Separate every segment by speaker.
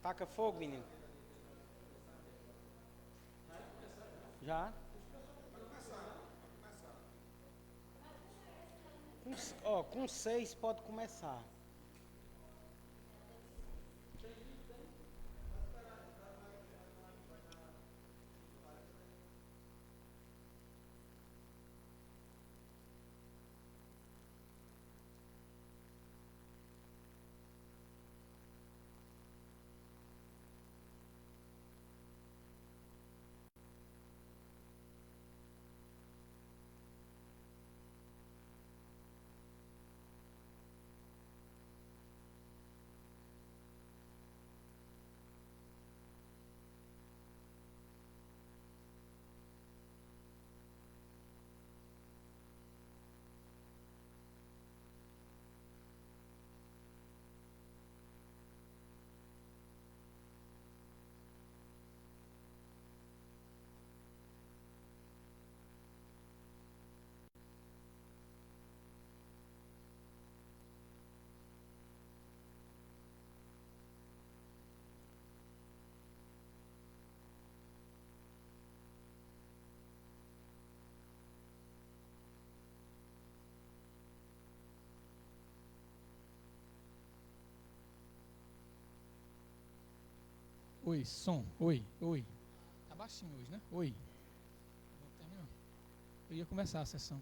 Speaker 1: Taca fogo, menino. Já? Com 6 pode começar.
Speaker 2: Oi, som. Oi, oi. Tá baixinho hoje, né? Oi. Terminou. Eu ia começar a sessão.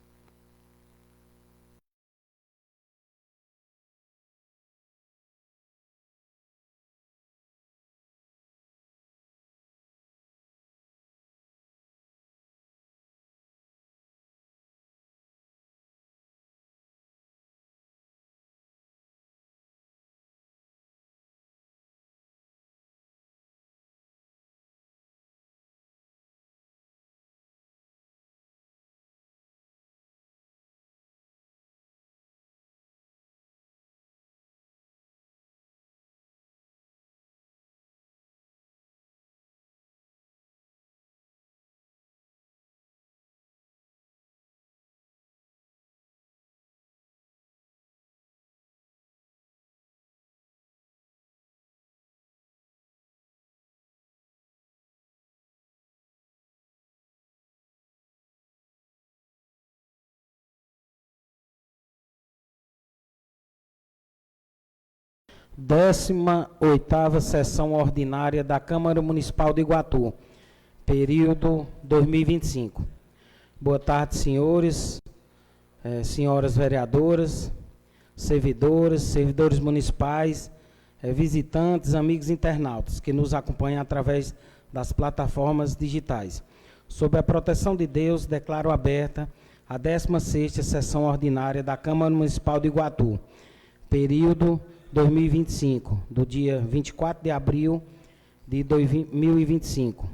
Speaker 1: Décima oitava sessão ordinária da Câmara Municipal de Iguatu, período 2025. Boa tarde, senhores, senhoras vereadoras, servidores municipais, visitantes, amigos internautas que nos acompanham através das plataformas digitais. Sob a proteção de Deus, declaro aberta a 16ª sessão ordinária da Câmara Municipal de Iguatu, período 2025, do dia 24 de abril de 2025.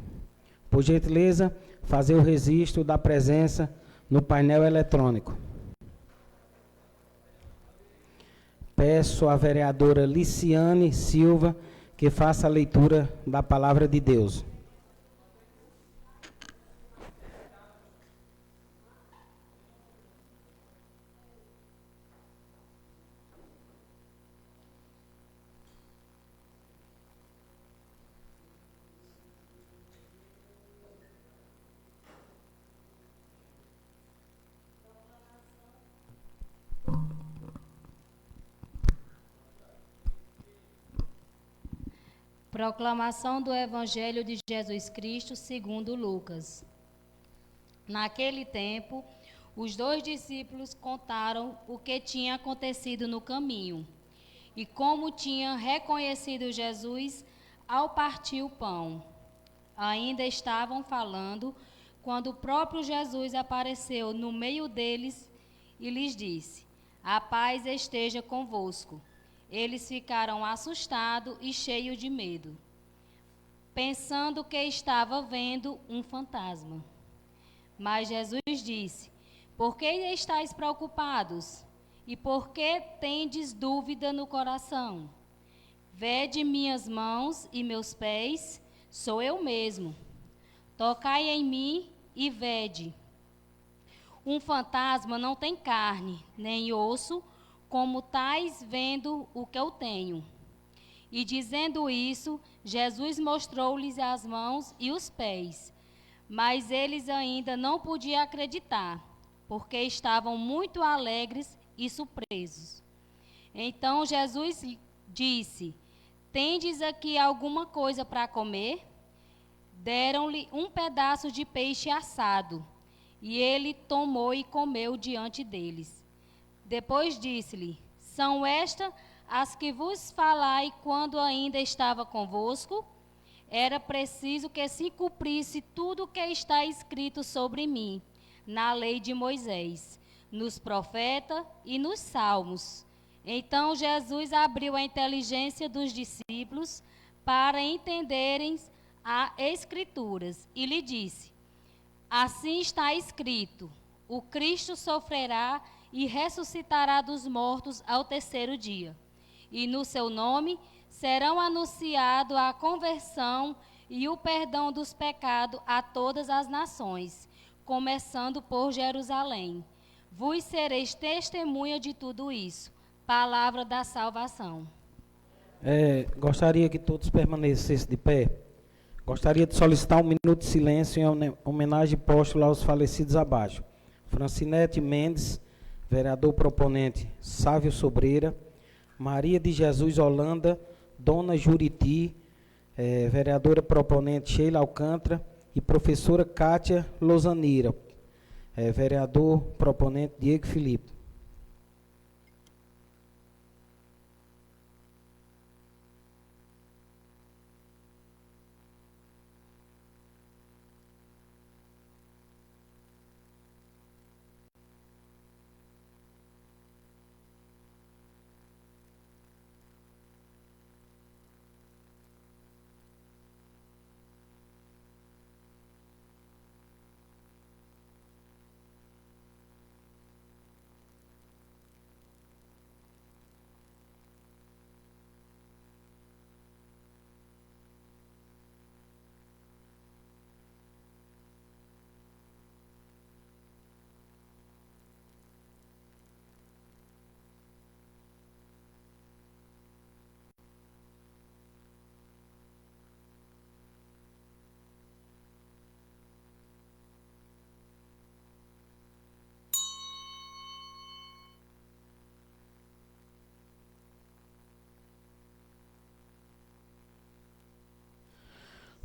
Speaker 1: Por gentileza, fazer o registro da presença no painel eletrônico. Peço à vereadora Liciane Silva que faça a leitura da palavra de Deus.
Speaker 3: Proclamação do Evangelho de Jesus Cristo segundo Lucas. Naquele tempo, os 2 discípulos contaram o que tinha acontecido no caminho e como tinham reconhecido Jesus ao partir o pão. Ainda estavam falando quando o próprio Jesus apareceu no meio deles e lhes disse: "A paz esteja convosco." Eles ficaram assustados e cheios de medo, pensando que estava vendo um fantasma. Mas Jesus disse: "Por que estáis preocupados? E por que tendes dúvida no coração? Vede minhas mãos e meus pés, sou eu mesmo. Tocai em mim e vede. Um fantasma não tem carne, nem osso, como tais vendo o que eu tenho." E dizendo isso, Jesus mostrou-lhes as mãos e os pés. Mas eles ainda não podiam acreditar, porque estavam muito alegres e surpresos. Então Jesus disse: tendes aqui alguma coisa para comer? Deram-lhe um pedaço de peixe assado, e ele tomou e comeu diante deles. Depois disse-lhe: são estas as que vos falai quando ainda estava convosco? Era preciso que se cumprisse tudo o que está escrito sobre mim, na lei de Moisés, nos profetas e nos salmos. Então Jesus abriu a inteligência dos discípulos para entenderem as Escrituras e lhe disse: assim está escrito, o Cristo sofrerá e ressuscitará dos mortos ao terceiro dia. E no seu nome serão anunciados a conversão e o perdão dos pecados a todas as nações, começando por Jerusalém. Vos sereis testemunha de tudo isso. Palavra da salvação.
Speaker 1: Gostaria que todos permanecessem de pé. Gostaria de solicitar um minuto de silêncio em homenagem póstuma aos falecidos abaixo. Francinete Mendes, vereador proponente Sávio Sobreira, Maria de Jesus Holanda, Dona Juriti, vereadora proponente Sheila Alcântara e professora Kátia Lozanira, vereador proponente Diego Filipe.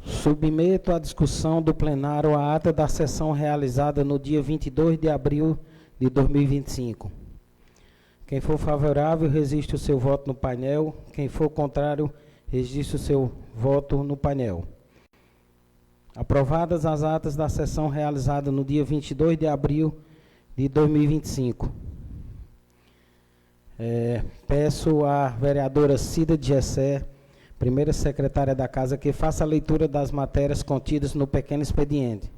Speaker 1: Submeto à discussão do plenário a ata da sessão realizada no dia 22 de abril de 2025. Quem for favorável, registre o seu voto no painel. Quem for contrário, registre o seu voto no painel. Aprovadas as atas da sessão realizada no dia 22 de abril de 2025. Peço à vereadora Cida de Gessé, primeira secretária da Casa, que faça a leitura das matérias contidas no pequeno expediente.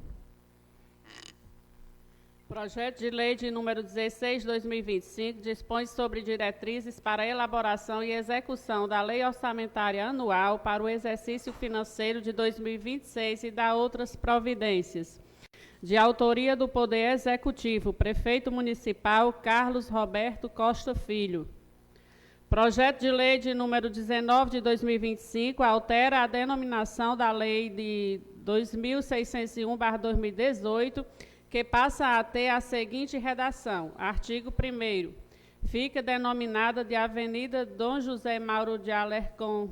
Speaker 4: Projeto de Lei de número 16/2025 dispõe sobre diretrizes para a elaboração e execução da Lei Orçamentária Anual para o exercício financeiro de 2026 e da outras providências. De autoria do Poder Executivo, Prefeito Municipal Carlos Roberto Costa Filho. Projeto de Lei de número 19 de 2025 altera a denominação da Lei de 2601/2018, que passa a ter a seguinte redação: artigo 1º. Fica denominada de Avenida Dom José Mauro de Alarcón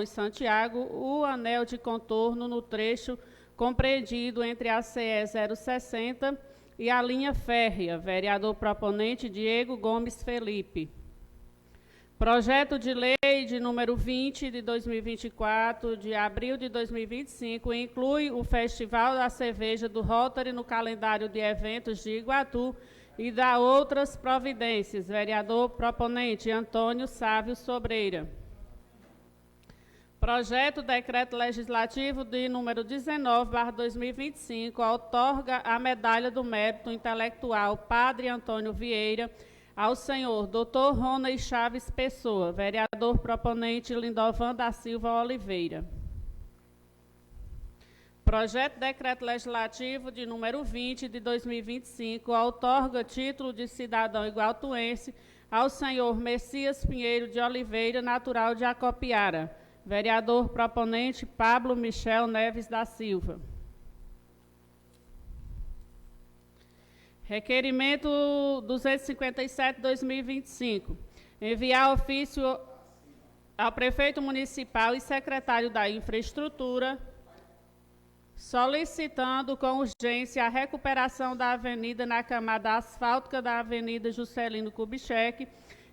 Speaker 4: e Santiago o anel de contorno no trecho compreendido entre a CE 060 e a linha férrea. Vereador proponente Diego Gomes Felipe. Projeto de Lei de número 20 de 2024, de abril de 2025, inclui o Festival da Cerveja do Rotary no calendário de eventos de Iguatu e dá outras providências. Vereador proponente Antônio Sávio Sobreira. Projeto Decreto Legislativo de número 19/2025 outorga a Medalha do Mérito Intelectual Padre Antônio Vieira ao senhor Dr. Rony Chaves Pessoa, vereador proponente Lindovan da Silva Oliveira. Projeto de Decreto Legislativo de número 20 de 2025 outorga título de cidadão iguatuense ao senhor Messias Pinheiro de Oliveira, natural de Acopiara. Vereador proponente Pablo Michel Neves da Silva. Requerimento 257/2025. Enviar ofício ao prefeito municipal e secretário da Infraestrutura, solicitando com urgência a recuperação da avenida na camada asfáltica da Avenida Juscelino Kubitschek,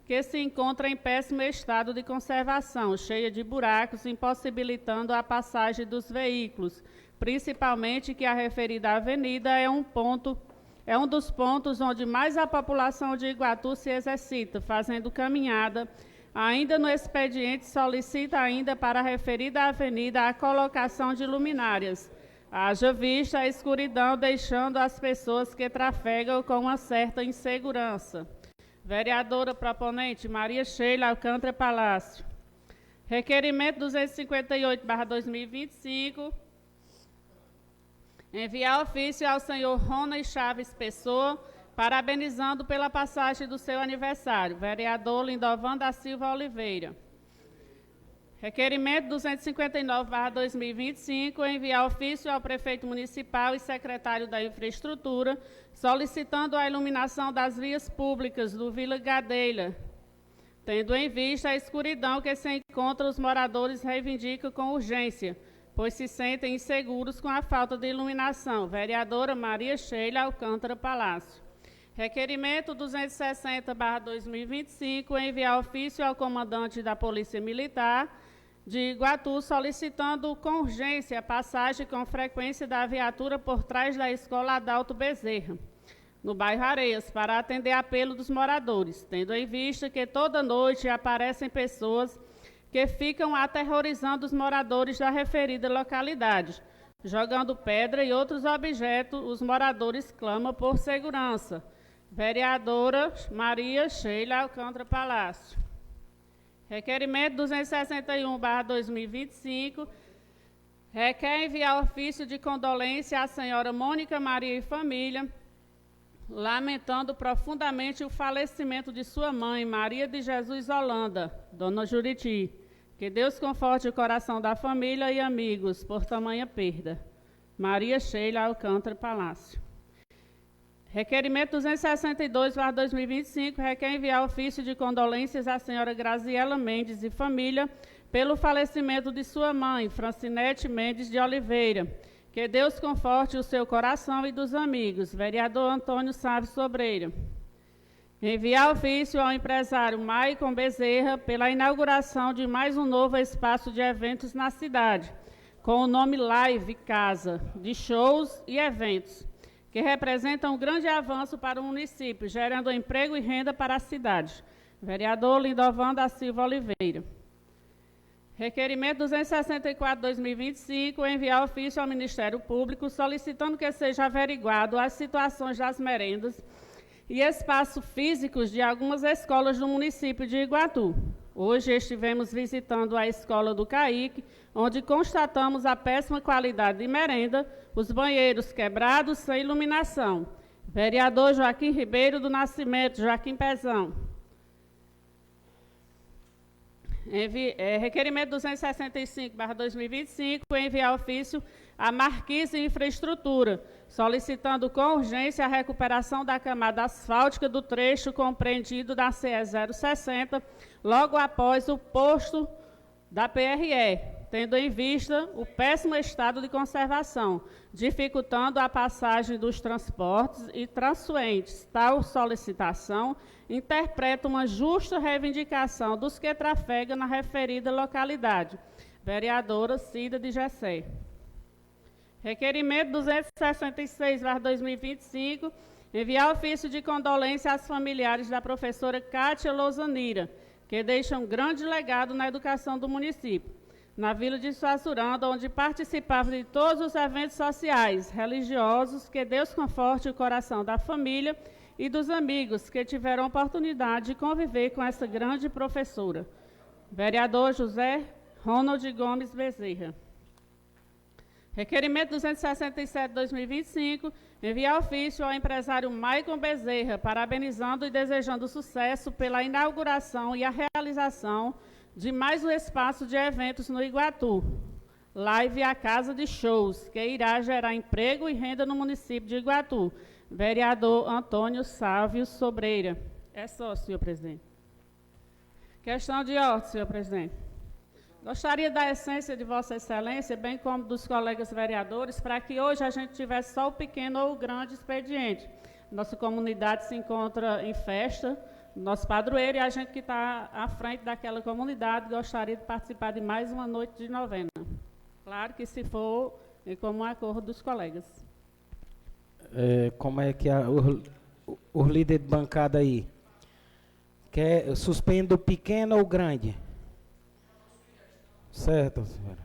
Speaker 4: que se encontra em péssimo estado de conservação, cheia de buracos, impossibilitando a passagem dos veículos, principalmente que a referida avenida é um dos pontos onde mais a população de Iguatu se exercita, fazendo caminhada. Ainda no expediente, solicita ainda para a referida avenida a colocação de luminárias. Haja vista a escuridão, deixando as pessoas que trafegam com uma certa insegurança. Vereadora proponente Maria Sheila Alcântara Palácio. Requerimento 258/2025. Enviar ofício ao senhor Rony Chaves Pessoa, parabenizando pela passagem do seu aniversário. Vereador Lindovan da Silva Oliveira. Requerimento 259/2025, enviar ofício ao prefeito municipal e secretário da Infraestrutura, solicitando a iluminação das vias públicas do Vila Gadeira, tendo em vista a escuridão que se encontra, os moradores reivindicam com urgência, pois se sentem inseguros com a falta de iluminação. Vereadora Maria Sheila Alcântara Palácio. Requerimento 260/2025, enviar ofício ao comandante da Polícia Militar de Iguatu, solicitando com urgência a passagem com frequência da viatura por trás da Escola Adalto Bezerra, no bairro Areias, para atender apelo dos moradores, tendo em vista que toda noite aparecem pessoas que ficam aterrorizando os moradores da referida localidade, jogando pedra e outros objetos. Os moradores clamam por segurança. Vereadora Maria Sheila Alcântara Palácio. Requerimento 261/2025, requer enviar ofício de condolência à senhora Mônica Maria e família, lamentando profundamente o falecimento de sua mãe, Maria de Jesus Holanda, Dona Juriti. Que Deus conforte o coração da família e amigos por tamanha perda. Maria Sheila Alcântara Palácio. Requerimento 262/2025, requer enviar ofício de condolências à senhora Graziela Mendes e família pelo falecimento de sua mãe, Francinete Mendes de Oliveira. Que Deus conforte o seu coração e dos amigos. Vereador Antônio Salles Sobreira. Enviar ofício ao empresário Maicon Bezerra pela inauguração de mais um novo espaço de eventos na cidade, com o nome Live Casa, de shows e eventos, que representam um grande avanço para o município, gerando emprego e renda para a cidade. Vereador Lindovan da Silva Oliveira. Requerimento 264/2025, enviar ofício ao Ministério Público, solicitando que seja averiguado as situações das merendas e espaços físicos de algumas escolas do município de Iguatu. Hoje estivemos visitando a escola do Caíque, onde constatamos a péssima qualidade de merenda, os banheiros quebrados sem iluminação. Vereador Joaquim Ribeiro do Nascimento, Joaquim Pezão. Requerimento 265/2025, enviar ofício à Marquise Infraestrutura, solicitando com urgência a recuperação da camada asfáltica do trecho compreendido da CE 060, logo após o posto da PRE, tendo em vista o péssimo estado de conservação, dificultando a passagem dos transportes e transuentes. Tal solicitação interpreta uma justa reivindicação dos que trafegam na referida localidade. Vereadora Cida de Gessé. Requerimento 266/2025, enviar ofício de condolência às familiares da professora Cátia Lozanira, que deixa um grande legado na educação do município, na vila de Suaçuranda, onde participava de todos os eventos sociais, religiosos. Que Deus conforte o coração da família e dos amigos que tiveram a oportunidade de conviver com essa grande professora. Vereador José Ronald Gomes Bezerra. Requerimento 267/2025, Enviar ofício ao empresário Maicon Bezerra, parabenizando e desejando sucesso pela inauguração e a realização de mais um espaço de eventos no Iguatu, Live a Casa de Shows, que irá gerar emprego e renda no município de Iguatu. Vereador Antônio Sávio Sobreira. É só, senhor presidente. Questão de ordem, senhor presidente. Gostaria da essência de Vossa Excelência, bem como dos colegas vereadores, para que hoje a gente tivesse só o pequeno ou o grande expediente. Nossa comunidade se encontra em festa, nosso padroeiro, e a gente que está à frente daquela comunidade gostaria de participar de mais uma noite de novena. Claro que se for em comum acordo dos colegas.
Speaker 1: Como é que o líder de bancada aí? Quer suspender o pequeno ou o grande? Certo, senhora.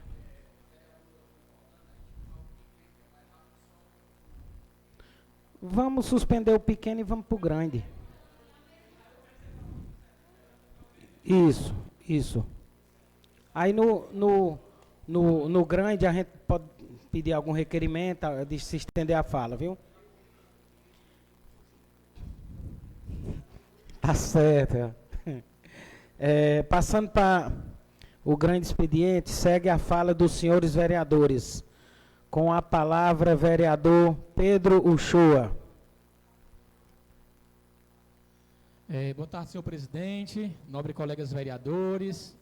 Speaker 1: Vamos suspender o pequeno e vamos para o grande. Isso. Aí no grande a gente pode pedir algum requerimento de se estender a fala, viu? Tá certo. Passando para o grande expediente, segue a fala dos senhores vereadores. Com a palavra, vereador Pedro Uchoa.
Speaker 2: Boa tarde, senhor presidente, nobres colegas vereadores.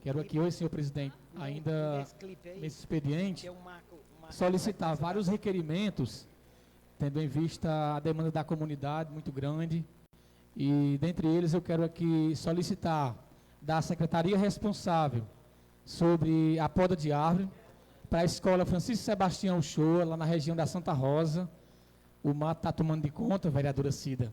Speaker 2: Quero aqui hoje, senhor presidente, ainda nesse expediente, solicitar vários requerimentos, tendo em vista a demanda da comunidade muito grande. E, dentre eles, eu quero aqui solicitar da secretaria responsável sobre a poda de árvore para a escola Francisco Sebastião Uchoa, lá na região da Santa Rosa. O mato está tomando de conta, vereadora Cida.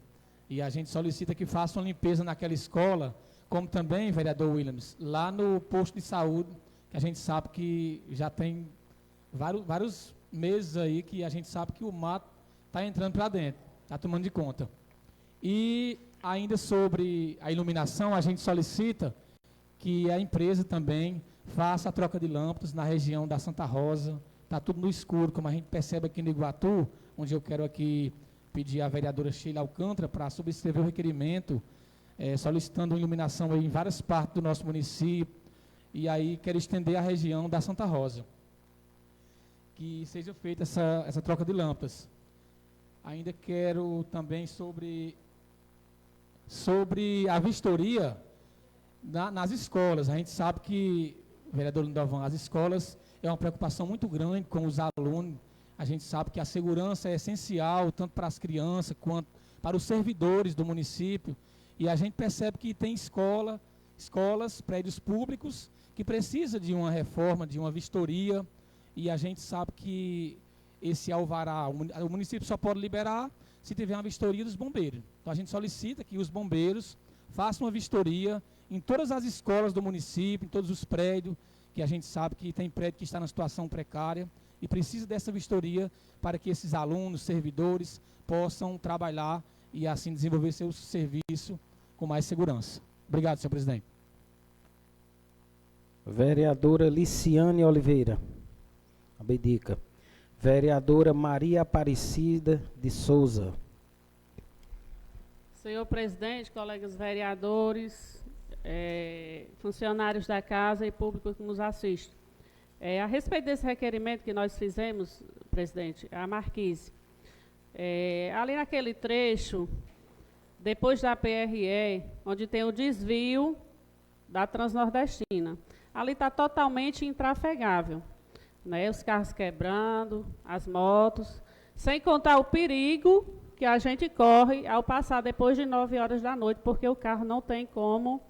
Speaker 2: E a gente solicita que faça uma limpeza naquela escola, como também, vereador Williams, lá no posto de saúde, que a gente sabe que já tem vários meses aí que a gente sabe que o mato está entrando para dentro, está tomando de conta. E ainda sobre a iluminação, a gente solicita que a empresa também faça a troca de lâmpadas na região da Santa Rosa. Está tudo no escuro, como a gente percebe aqui no Iguatu, onde eu quero aqui pedir à vereadora Sheila Alcântara para subscrever o requerimento, solicitando iluminação aí em várias partes do nosso município, e aí quero estender a região da Santa Rosa, que seja feita essa troca de lâmpadas. Ainda quero também sobre a vistoria nas escolas. A gente sabe que, vereador Lindovan, as escolas é uma preocupação muito grande com os alunos. A gente sabe que a segurança é essencial, tanto para as crianças quanto para os servidores do município. E a gente percebe que tem escolas, prédios públicos, que precisa de uma reforma, de uma vistoria. E a gente sabe que esse alvará, o município só pode liberar se tiver uma vistoria dos bombeiros. Então a gente solicita que os bombeiros façam uma vistoria em todas as escolas do município, em todos os prédios, que a gente sabe que tem prédio que está na situação precária e precisa dessa vistoria para que esses alunos, servidores, possam trabalhar e assim desenvolver seu serviço com mais segurança. Obrigado, senhor presidente.
Speaker 1: Vereadora Liciane Oliveira. Abdica. Vereadora Maria Aparecida de Souza.
Speaker 4: Senhor presidente, colegas vereadores, funcionários da casa e público que nos assiste. A respeito desse requerimento que nós fizemos, presidente, a Marquise, ali naquele trecho, depois da PRE, onde tem o desvio da Transnordestina, ali está totalmente intrafegável, né? Os carros quebrando, as motos, sem contar o perigo que a gente corre ao passar depois de 9 horas da noite, porque o carro não tem como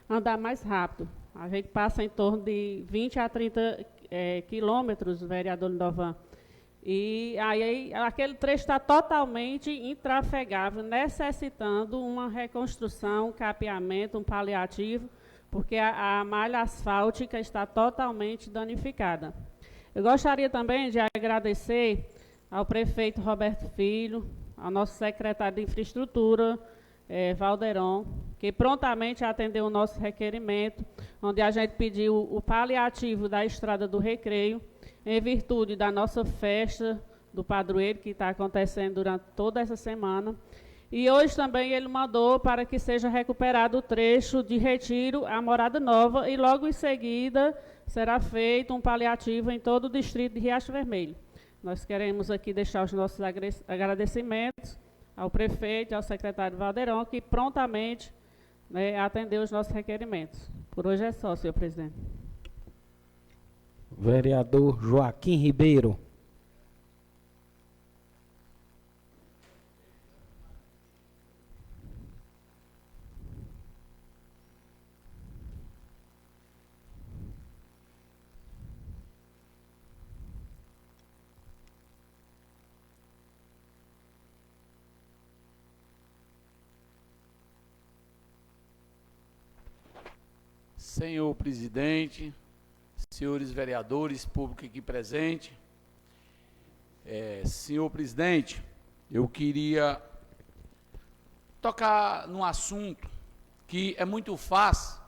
Speaker 4: andar mais rápido. A gente passa em torno de 20 a 30 quilômetros, vereador Lindovan. E aí aquele trecho está totalmente intrafegável, necessitando uma reconstrução, um capeamento, um paliativo, porque a malha asfáltica está totalmente danificada. Eu gostaria também de agradecer ao prefeito Roberto Filho, ao nosso secretário de Infraestrutura, Valderon, que prontamente atendeu o nosso requerimento, onde a gente pediu o paliativo da Estrada do Recreio, em virtude da nossa festa do padroeiro, que está acontecendo durante toda essa semana. E hoje também ele mandou para que seja recuperado o trecho de Retiro à Morada Nova e logo em seguida será feito um paliativo em todo o distrito de Riacho Vermelho. Nós queremos aqui deixar os nossos agradecimentos ao prefeito e ao secretário Valdeirão, que prontamente, né, atendeu os nossos requerimentos. Por hoje é só, senhor presidente.
Speaker 1: Vereador Joaquim Ribeiro.
Speaker 5: Senhor presidente, senhores vereadores, público aqui presente. Senhor presidente, eu queria tocar num assunto que é muito fácil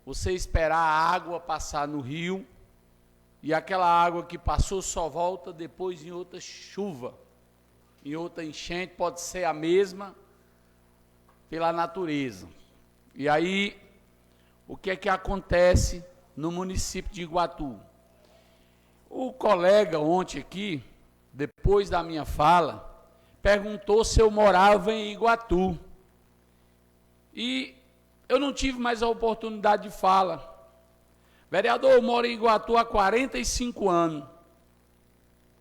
Speaker 5: você esperar a água passar no rio e aquela água que passou só volta depois em outra chuva, em outra enchente, pode ser a mesma pela natureza. E aí, o que é que acontece no município de Iguatu? O colega ontem aqui, depois da minha fala, perguntou se eu morava em Iguatu. E eu não tive mais a oportunidade de fala. Vereador, eu moro em Iguatu há 45 anos.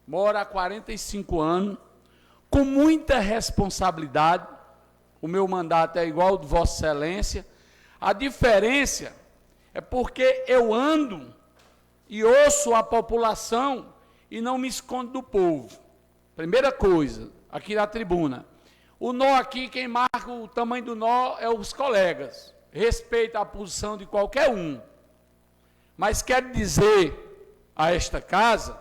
Speaker 5: Moro há 45 anos, com muita responsabilidade. O meu mandato é igual ao de Vossa Excelência. A diferença é porque eu ando e ouço a população e não me escondo do povo. Primeira coisa, aqui na tribuna. O nó aqui, quem marca o tamanho do nó é os colegas. Respeita a posição de qualquer um. Mas quero dizer a esta casa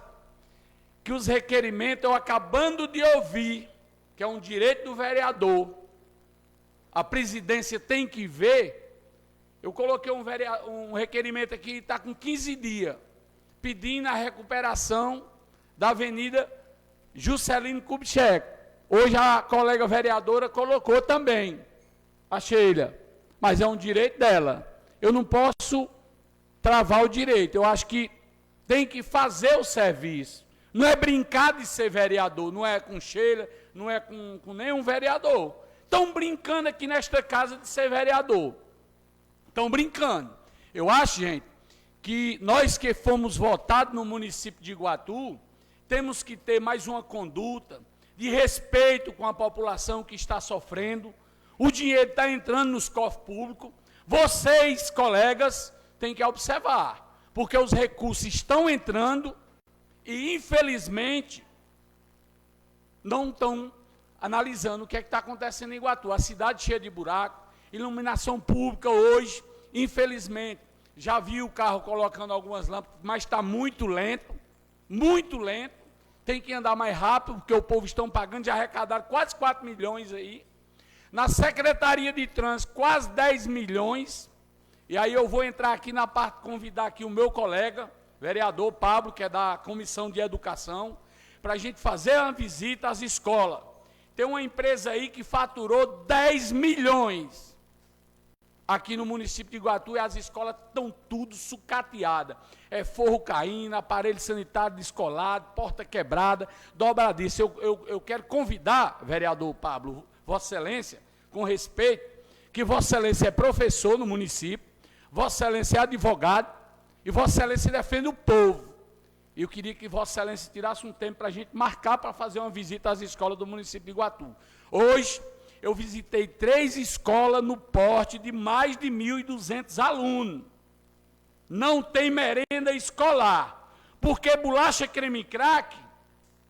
Speaker 5: que os requerimentos, eu acabando de ouvir, que é um direito do vereador, a presidência tem que ver. Eu coloquei um requerimento aqui, está com 15 dias, pedindo a recuperação da Avenida Juscelino Kubitschek. Hoje a colega vereadora colocou também, a Sheila, mas é um direito dela. Eu não posso travar o direito, eu acho que tem que fazer o serviço. Não é brincar de ser vereador, não é com Sheila, não é com nenhum vereador. Estão brincando aqui nesta casa de ser vereador. Estão brincando. Eu acho, gente, que nós que fomos votados no município de Iguatu, temos que ter mais uma conduta de respeito com a população que está sofrendo. O dinheiro está entrando nos cofres públicos. Vocês, colegas, têm que observar, porque os recursos estão entrando e, infelizmente, não estão analisando o que é que está acontecendo em Iguatu. A cidade cheia de buraco. Iluminação pública hoje, infelizmente, já vi o carro colocando algumas lâmpadas, mas está muito lento, tem que andar mais rápido, porque o povo estão pagando, já arrecadaram quase 4 milhões aí, na Secretaria de Trânsito, quase 10 milhões, e aí eu vou entrar aqui na parte, convidar aqui o meu colega, vereador Pablo, que é da Comissão de Educação, para a gente fazer uma visita às escolas. Tem uma empresa aí que faturou 10 milhões, aqui no município de Iguatu, e as escolas estão tudo sucateadas. É forro caindo, aparelho sanitário descolado, porta quebrada, dobradiça. Eu quero convidar, vereador Pablo, Vossa Excelência, com respeito, que Vossa Excelência é professor no município, Vossa Excelência é advogado, e Vossa Excelência defende o povo. E eu queria que Vossa Excelência tirasse um tempo para a gente marcar para fazer uma visita às escolas do município de Iguatu. Hoje, eu visitei 3 escolas no porte de mais de 1.200 alunos. Não tem merenda escolar, porque bolacha creme crack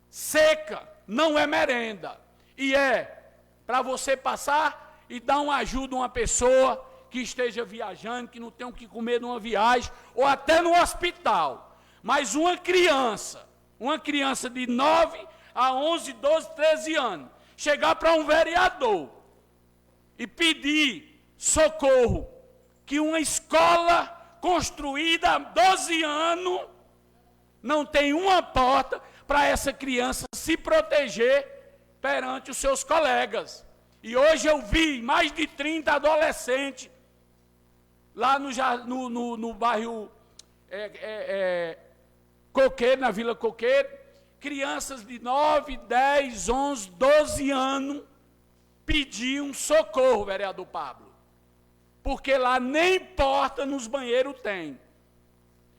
Speaker 5: seca não é merenda. E é para você passar e dar uma ajuda a uma pessoa que esteja viajando, que não tem o que comer numa viagem, ou até no hospital. Mas uma criança de 9 a 11, 12, 13 anos, chegar para um vereador e pedir socorro, que uma escola construída há 12 anos não tem uma porta para essa criança se proteger perante os seus colegas. E hoje eu vi mais de 30 adolescentes lá no bairro Coqueiro, na Vila Coqueiro, crianças de 9, 10, 11, 12 anos pediam socorro, vereador Pablo. Porque lá nem porta nos banheiros tem.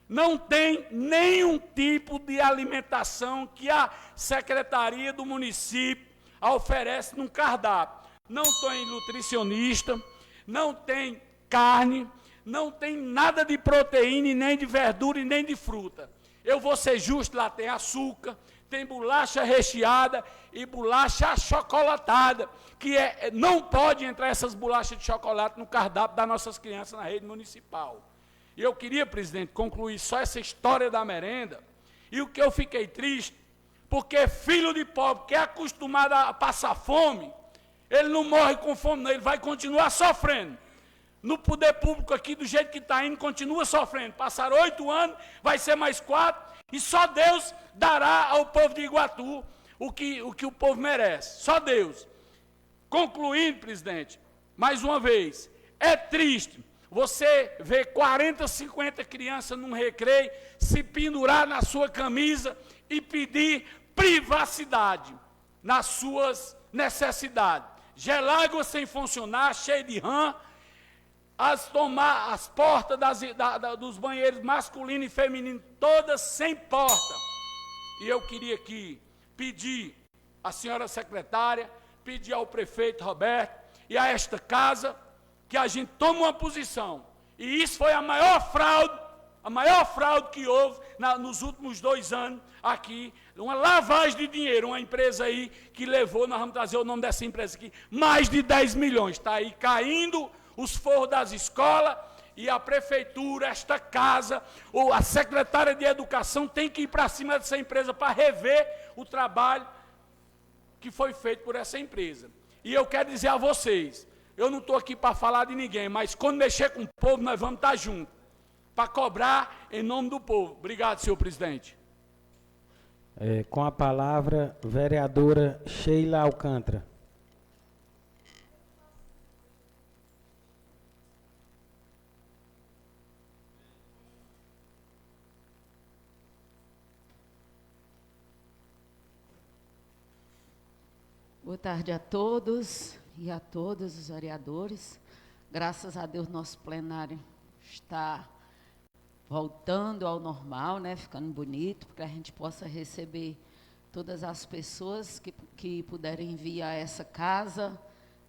Speaker 5: Não tem nenhum tipo de alimentação que a secretaria do município oferece num cardápio. Não tem nutricionista, não tem carne, não tem nada de proteína, nem de verdura e nem de fruta. Eu vou ser justo, lá tem açúcar, tem bolacha recheada e bolacha achocolatada, que não pode entrar essas bolachas de chocolate no cardápio das nossas crianças na rede municipal. E eu queria, presidente, concluir só essa história da merenda, e o que eu fiquei triste, porque filho de pobre que é acostumado a passar fome, ele não morre com fome, não, ele vai continuar sofrendo. No poder público aqui, do jeito que está indo, continua sofrendo. Passaram 8 anos, vai ser mais 4, e só Deus dará ao povo de Iguatu o que o povo merece. Só Deus. Concluindo, presidente, mais uma vez, é triste você ver 40, 50 crianças num recreio se pendurar na sua camisa e pedir privacidade nas suas necessidades. Gelágua sem funcionar, cheio de rã, as portas dos banheiros masculino e feminino, todas sem porta. E eu queria aqui pedir à senhora secretária, pedir ao prefeito Roberto e a esta casa, que a gente tome uma posição. E isso foi a maior fraude que houve nos últimos 2 anos aqui, uma lavagem de dinheiro, uma empresa aí que levou, nós vamos trazer o nome dessa empresa aqui, mais de 10 milhões, está aí caindo os forros das escolas, e a prefeitura, esta casa, ou a secretária de educação tem que ir para cima dessa empresa para rever o trabalho que foi feito por essa empresa. E eu quero dizer a vocês, eu não estou aqui para falar de ninguém, mas quando mexer com o povo, nós vamos estar juntos, para cobrar em nome do povo. Obrigado, senhor presidente.
Speaker 1: Com a palavra, vereadora Sheila Alcântara.
Speaker 6: Boa tarde a todos e a todos os vereadores. Graças a Deus, nosso plenário está voltando ao normal, né, ficando bonito, para que a gente possa receber todas as pessoas que puderem vir a essa casa,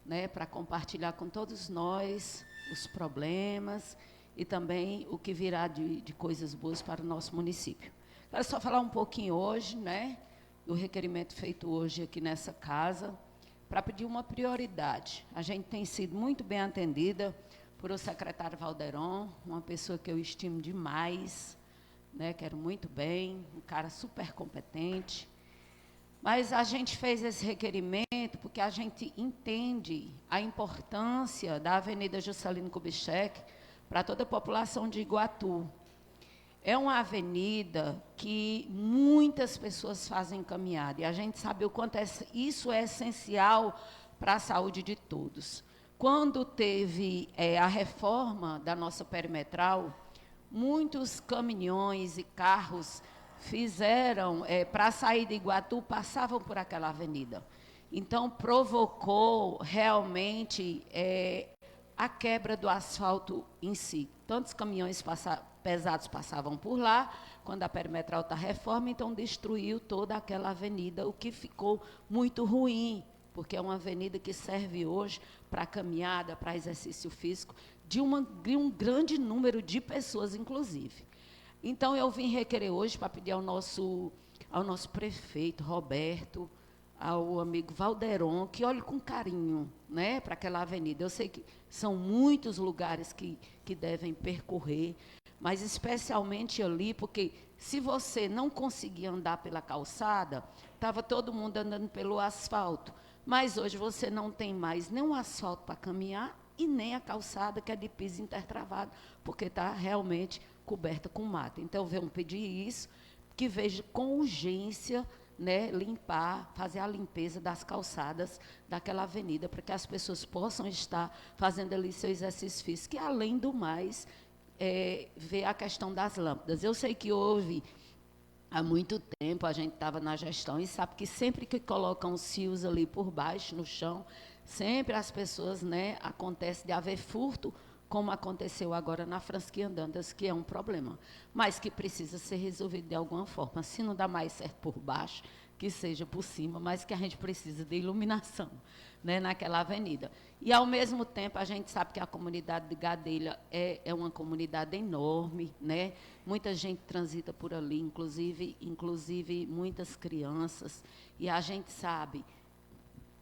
Speaker 6: né, para compartilhar com todos nós os problemas e também o que virá de coisas boas para o nosso município. Quero só falar um pouquinho hoje, né, do requerimento feito hoje aqui nessa casa, para pedir uma prioridade. A gente tem sido muito bem atendida por o secretário Valderon, uma pessoa que eu estimo demais, né, quero muito bem, um cara super competente. Mas a gente fez esse requerimento porque a gente entende a importância da Avenida Juscelino Kubitschek para toda a população de Iguatu. É uma avenida que muitas pessoas fazem caminhada, e a gente sabe o quanto isso é essencial para a saúde de todos. Quando teve a reforma da nossa perimetral, muitos caminhões e carros fizeram, para sair de Iguatu, passavam por aquela avenida. Então, provocou realmente a quebra do asfalto em si. Tantos caminhões pesados passavam por lá, quando a perimetral está reforma, então destruiu toda aquela avenida, o que ficou muito ruim, porque é uma avenida que serve hoje para caminhada, para exercício físico, de um grande número de pessoas, inclusive. Então, eu vim requerer hoje para pedir ao nosso prefeito, Roberto, ao amigo Valderon, que olhe com carinho, né, para aquela avenida. Eu sei que são muitos lugares que devem percorrer, mas especialmente ali, porque se você não conseguir andar pela calçada, estava todo mundo andando pelo asfalto, mas hoje você não tem mais nem um asfalto para caminhar e nem a calçada, que é de piso intertravado, porque está realmente coberta com mato. Então, eu venho pedir isso, que veja com urgência, né, fazer a limpeza das calçadas daquela avenida, para que as pessoas possam estar fazendo ali seu exercício físico. E, além do mais, ver a questão das lâmpadas. Eu sei que houve, há muito tempo, a gente estava na gestão e sabe que sempre que colocam os fios ali por baixo, no chão, sempre as pessoas, né, acontece de haver furto, como aconteceu agora na Francisquinha Dantas, que é um problema, mas que precisa ser resolvido de alguma forma. Se não dá mais certo por baixo, que seja por cima, mas que a gente precisa de iluminação, né, naquela avenida. E, ao mesmo tempo, a gente sabe que a comunidade de Gadelha é uma comunidade enorme, né? Muita gente transita por ali, inclusive muitas crianças, e a gente sabe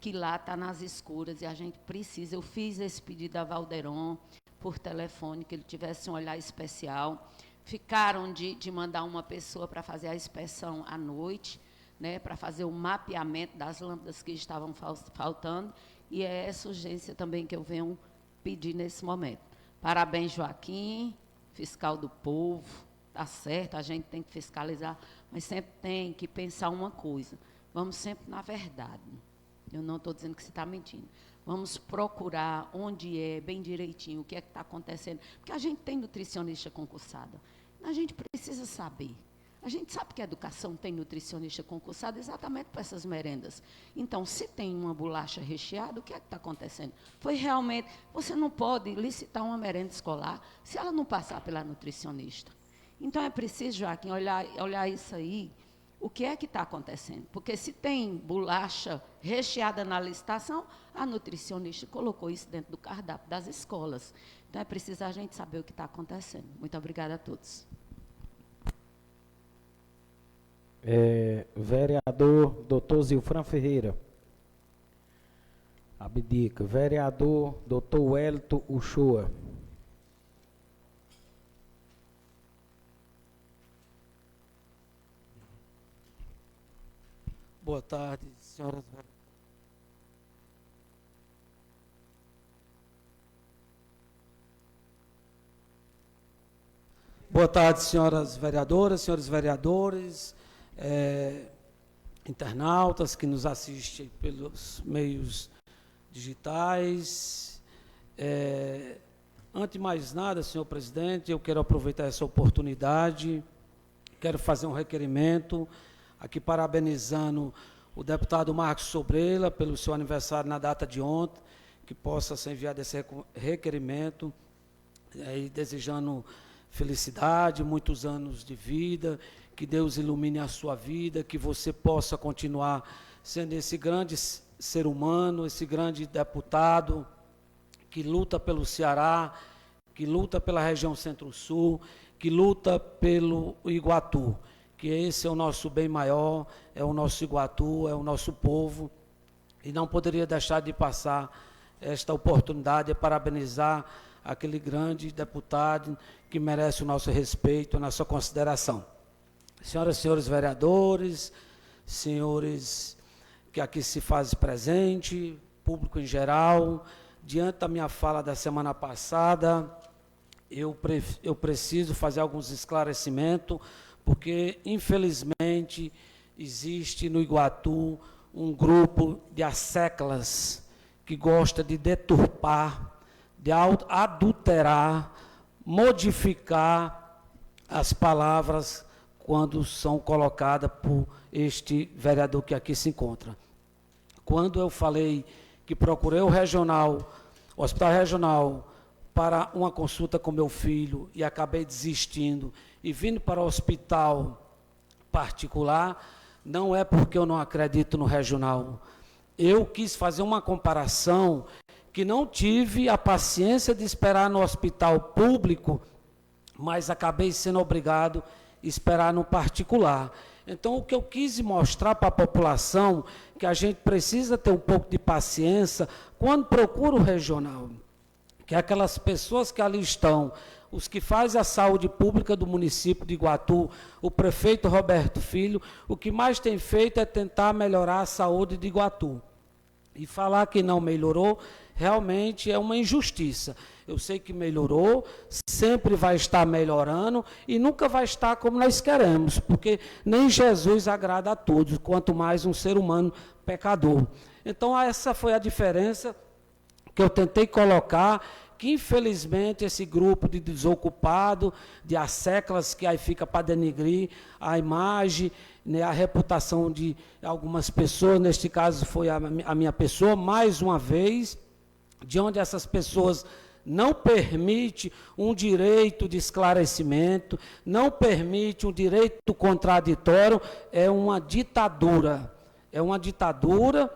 Speaker 6: que lá está nas escuras, e a gente precisa. Eu fiz esse pedido a Valderon por telefone, que ele tivesse um olhar especial. Ficaram de mandar uma pessoa para fazer a inspeção à noite, né, para fazer o mapeamento das lâmpadas que estavam faltando, e é essa urgência também que eu venho pedir nesse momento. Parabéns, Joaquim, fiscal do povo, está certo, a gente tem que fiscalizar, mas sempre tem que pensar uma coisa, vamos sempre na verdade. Eu não estou dizendo que você está mentindo. Vamos procurar onde é, bem direitinho, o que é que está acontecendo. Porque a gente tem nutricionista concursada. A gente precisa saber. A gente sabe que a educação tem nutricionista concursada exatamente para essas merendas. Então, se tem uma bolacha recheada, o que é que está acontecendo? Foi realmente... Você não pode licitar uma merenda escolar se ela não passar pela nutricionista. Então, é preciso, Joaquim, olhar isso aí. O que é que está acontecendo? Porque se tem bolacha recheada na licitação, a nutricionista colocou isso dentro do cardápio das escolas. Então, é preciso a gente saber o que está acontecendo. Muito obrigada a todos.
Speaker 1: Vereador Dr. Zilfran Ferreira. Abdica. Vereador Dr. Wellington Uchoa.
Speaker 7: Boa tarde, senhoras. Boa tarde, senhoras vereadoras, senhores vereadores, internautas que nos assistem pelos meios digitais. Antes de mais nada, senhor presidente, eu quero aproveitar essa oportunidade, quero fazer um requerimento, aqui parabenizando o deputado Marcos Sobrela pelo seu aniversário na data de ontem, que possa ser enviado esse requerimento, e desejando felicidade, muitos anos de vida, que Deus ilumine a sua vida, que você possa continuar sendo esse grande ser humano, esse grande deputado que luta pelo Ceará, que luta pela região Centro-Sul, que luta pelo Iguatu, que esse é o nosso bem maior, é o nosso Iguatu, é o nosso povo, e não poderia deixar de passar esta oportunidade de parabenizar aquele grande deputado que merece o nosso respeito, a nossa consideração. Senhoras e senhores vereadores, senhores que aqui se fazem presente, público em geral, diante da minha fala da semana passada, eu preciso fazer alguns esclarecimentos, porque, infelizmente, existe no Iguatu um grupo de asseclas que gosta de deturpar, de adulterar, modificar as palavras quando são colocadas por este vereador que aqui se encontra. Quando eu falei que procurei o Hospital Regional, para uma consulta com meu filho e acabei desistindo e vindo para o hospital particular, não é porque eu não acredito no regional. Eu quis fazer uma comparação que não tive a paciência de esperar no hospital público, mas acabei sendo obrigado a esperar no particular. Então, o que eu quis mostrar para a população, que a gente precisa ter um pouco de paciência quando procura o regional, que aquelas pessoas que ali estão, os que fazem a saúde pública do município de Iguatu, o prefeito Roberto Filho, o que mais tem feito é tentar melhorar a saúde de Iguatu. E falar que não melhorou, realmente é uma injustiça. Eu sei que melhorou, sempre vai estar melhorando e nunca vai estar como nós queremos, porque nem Jesus agrada a todos, quanto mais um ser humano pecador. Então, essa foi a diferença que eu tentei colocar, que infelizmente esse grupo de desocupado, de asseclas que aí fica para denigrir a imagem, né, a reputação de algumas pessoas, neste caso foi a minha pessoa, mais uma vez, de onde essas pessoas não permite um direito de esclarecimento, não permite um direito contraditório, é uma ditadura. É uma ditadura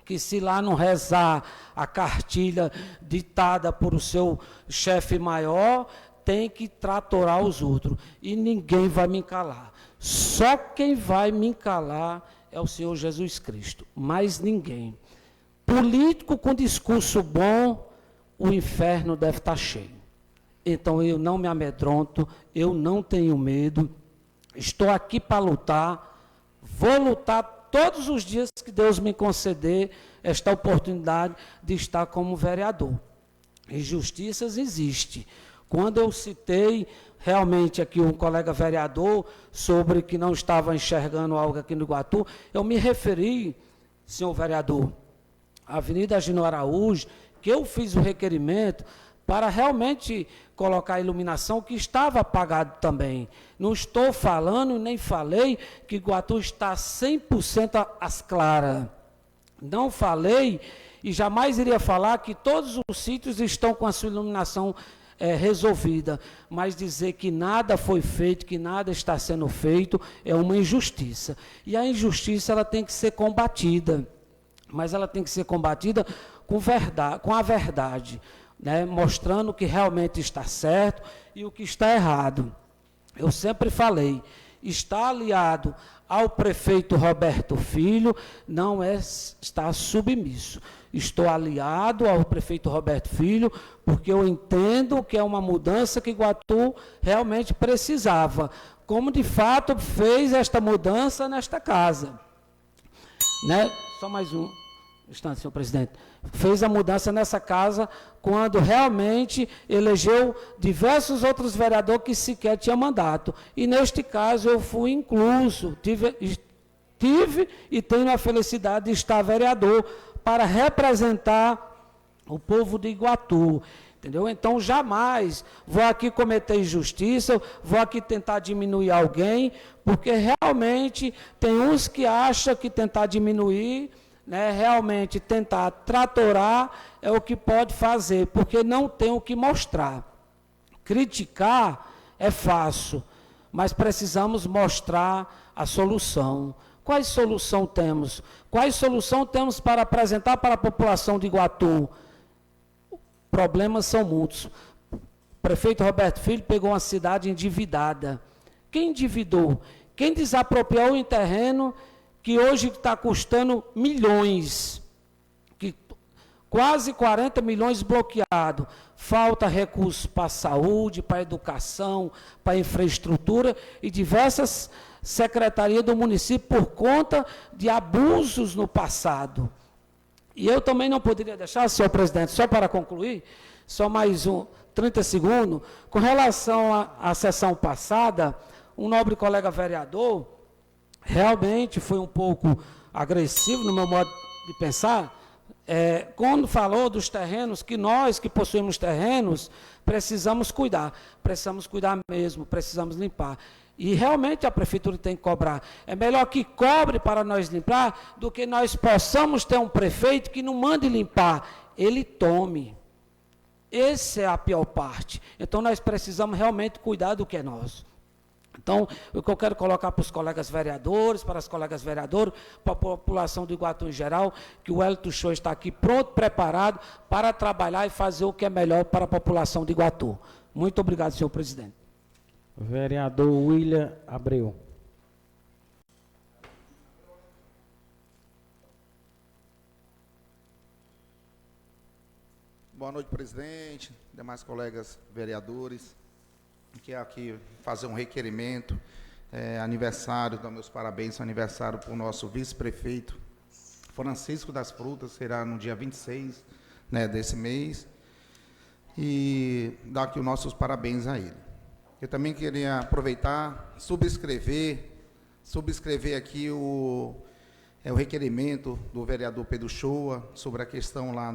Speaker 7: que, se lá não rezar a cartilha ditada por o seu chefe maior, tem que tratorar os outros. E ninguém vai me calar. Só quem vai me calar é o Senhor Jesus Cristo, mais ninguém. Político com discurso bom, o inferno deve estar cheio. Então eu não me amedronto, eu não tenho medo, estou aqui para lutar, vou lutar todos os dias que Deus me conceder esta oportunidade de estar como vereador. Injustiças existem. Quando eu citei realmente aqui um colega vereador sobre que não estava enxergando algo aqui no Iguatu, eu me referi, senhor vereador, à Avenida Agino Araújo, que eu fiz o requerimento para realmente colocar a iluminação que estava apagado também. Não estou falando, nem falei que Iguatu está 100% às claras. Não falei e jamais iria falar que todos os sítios estão com a sua iluminação resolvida, mas dizer que nada foi feito, que nada está sendo feito, é uma injustiça. E a injustiça ela tem que ser combatida, mas ela tem que ser combatida com a verdade, né? Mostrando o que realmente está certo e o que está errado. Eu sempre falei, está aliado ao prefeito Roberto Filho, não está submisso. Estou aliado ao prefeito Roberto Filho, porque eu entendo que é uma mudança que Iguatu realmente precisava, como de fato fez esta mudança nesta casa. Né? Só mais um instante, senhor presidente. Fez a mudança nessa casa quando realmente elegeu diversos outros vereadores que sequer tinham mandato. E neste caso eu fui incluso, tive e tenho a felicidade de estar vereador para representar o povo de Iguatu. Entendeu? Então, jamais vou aqui cometer injustiça, vou aqui tentar diminuir alguém, porque realmente tem uns que acham que tentar diminuir, né, realmente tentar tratorar é o que pode fazer, porque não tem o que mostrar. Criticar é fácil, mas precisamos mostrar a solução. Quais solução temos? Quais solução temos para apresentar para a população de Iguatu? Problemas são muitos. O prefeito Roberto Filho pegou uma cidade endividada. Quem endividou? Quem desapropriou um terreno que hoje está custando milhões, quase 40 milhões bloqueados. Falta recursos para a saúde, para a educação, para a infraestrutura e diversas secretarias do município por conta de abusos no passado. E eu também não poderia deixar, senhor presidente, só para concluir, só mais 30 segundos, com relação à sessão passada, um nobre colega vereador realmente foi um pouco agressivo no meu modo de pensar, quando falou dos terrenos, que nós que possuímos terrenos, precisamos cuidar mesmo, precisamos limpar. E realmente a prefeitura tem que cobrar. É melhor que cobre para nós limpar, do que nós possamos ter um prefeito que não mande limpar, ele tome. Essa é a pior parte. Então nós precisamos realmente cuidar do que é nosso. Então, o que eu quero colocar para os colegas vereadores, para as colegas vereadoras, para a população do Iguatu em geral, que o Wellington Show está aqui pronto, preparado para trabalhar e fazer o que é melhor para a população de Iguatu. Muito obrigado, senhor presidente.
Speaker 1: Vereador William Abreu.
Speaker 8: Boa noite, presidente, demais colegas vereadores. Quero aqui fazer um requerimento, aniversário, dar meus parabéns, aniversário para o nosso vice-prefeito Francisco das Frutas, será no dia 26, né, desse mês. e dar aqui os nossos parabéns a ele. Eu também queria aproveitar, subscrever aqui o requerimento do vereador Pedro Shoa sobre a questão lá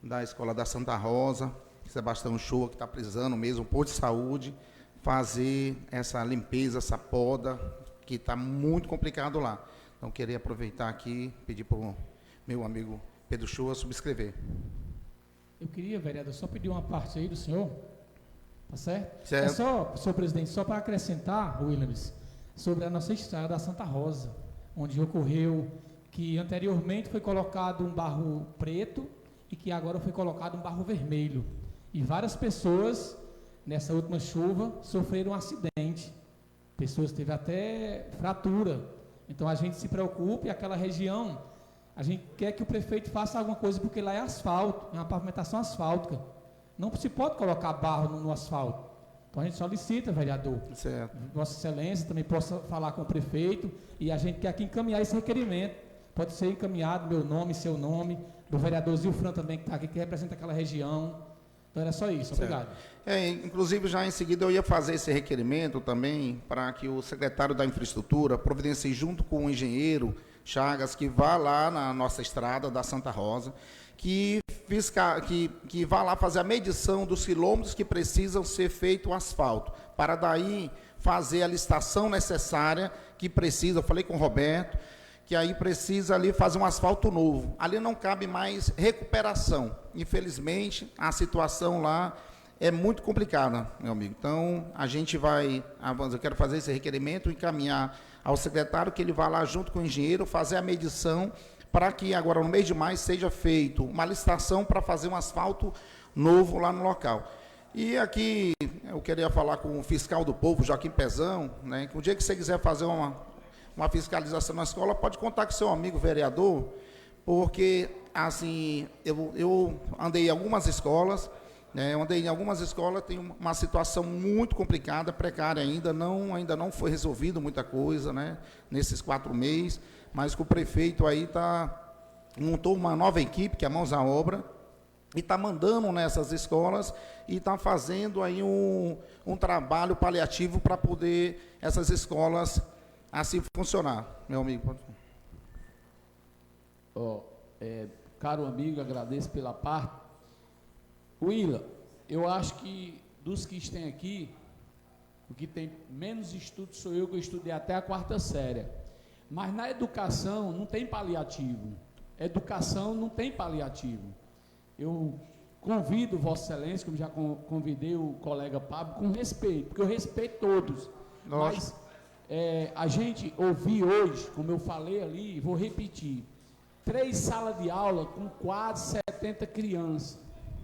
Speaker 8: da escola da Santa Rosa, Sebastião Shoa, que está precisando mesmo, posto de saúde, fazer essa limpeza, essa poda, que está muito complicado lá. Então, queria aproveitar aqui, pedir para o meu amigo Pedro Shoa subscrever.
Speaker 2: Eu queria, vereador, só pedir uma parte aí do senhor, tá certo?
Speaker 8: Certo.
Speaker 2: É só, senhor presidente, só para acrescentar, Williams, sobre a nossa estrada da Santa Rosa, onde ocorreu que anteriormente foi colocado um barro preto e que agora foi colocado um barro vermelho. E várias pessoas, nessa última chuva, sofreram um acidente. Pessoas teve até fratura. Então a gente se preocupa e aquela região, a gente quer que o prefeito faça alguma coisa, porque lá é asfalto, é uma pavimentação asfáltica. Não se pode colocar barro no asfalto. Então a gente solicita, vereador,
Speaker 8: Certo.
Speaker 2: Vossa Excelência também possa falar com o prefeito e a gente quer aqui encaminhar esse requerimento. Pode ser encaminhado, meu nome, seu nome, do vereador Zilfran também, que está aqui, que representa aquela região. Então era só isso, obrigado.
Speaker 8: Inclusive, já em seguida eu ia fazer esse requerimento também para que o secretário da Infraestrutura providencie junto com o engenheiro Chagas, que vá lá na nossa estrada da Santa Rosa, que vá lá fazer a medição dos quilômetros que precisam ser feito o asfalto, para daí fazer a licitação necessária que precisa. Eu falei com o Roberto, que aí precisa ali fazer um asfalto novo. Ali não cabe mais recuperação. Infelizmente, a situação lá é muito complicada, meu amigo. Então, a gente vai, eu quero fazer esse requerimento, encaminhar ao secretário, que ele vá lá junto com o engenheiro, fazer a medição, para que agora no mês de maio seja feito uma licitação para fazer um asfalto novo lá no local. E aqui, eu queria falar com o fiscal do povo, Joaquim Pezão, né, que um dia que você quiser fazer uma fiscalização na escola, pode contar com seu amigo vereador, porque, assim, eu andei em algumas escolas, né, tem uma situação muito complicada, precária ainda não foi resolvido muita coisa, né, nesses 4 meses, mas que o prefeito aí montou uma nova equipe, que é Mãos à Obra, e está mandando nessas escolas e está fazendo aí um trabalho paliativo para poder essas escolas assim funcionar, meu amigo.
Speaker 5: Caro amigo, agradeço pela parte. Willa, eu acho que dos que estão aqui, o que tem menos estudo sou eu, que eu estudei até a 4ª série. Mas na educação não tem paliativo. Educação não tem paliativo. Eu convido Vossa Excelência, como já convidei o colega Pablo, com respeito, porque eu respeito todos. Mas a gente ouviu hoje, como eu falei ali, vou repetir, 3 salas de aula com quase 70 crianças.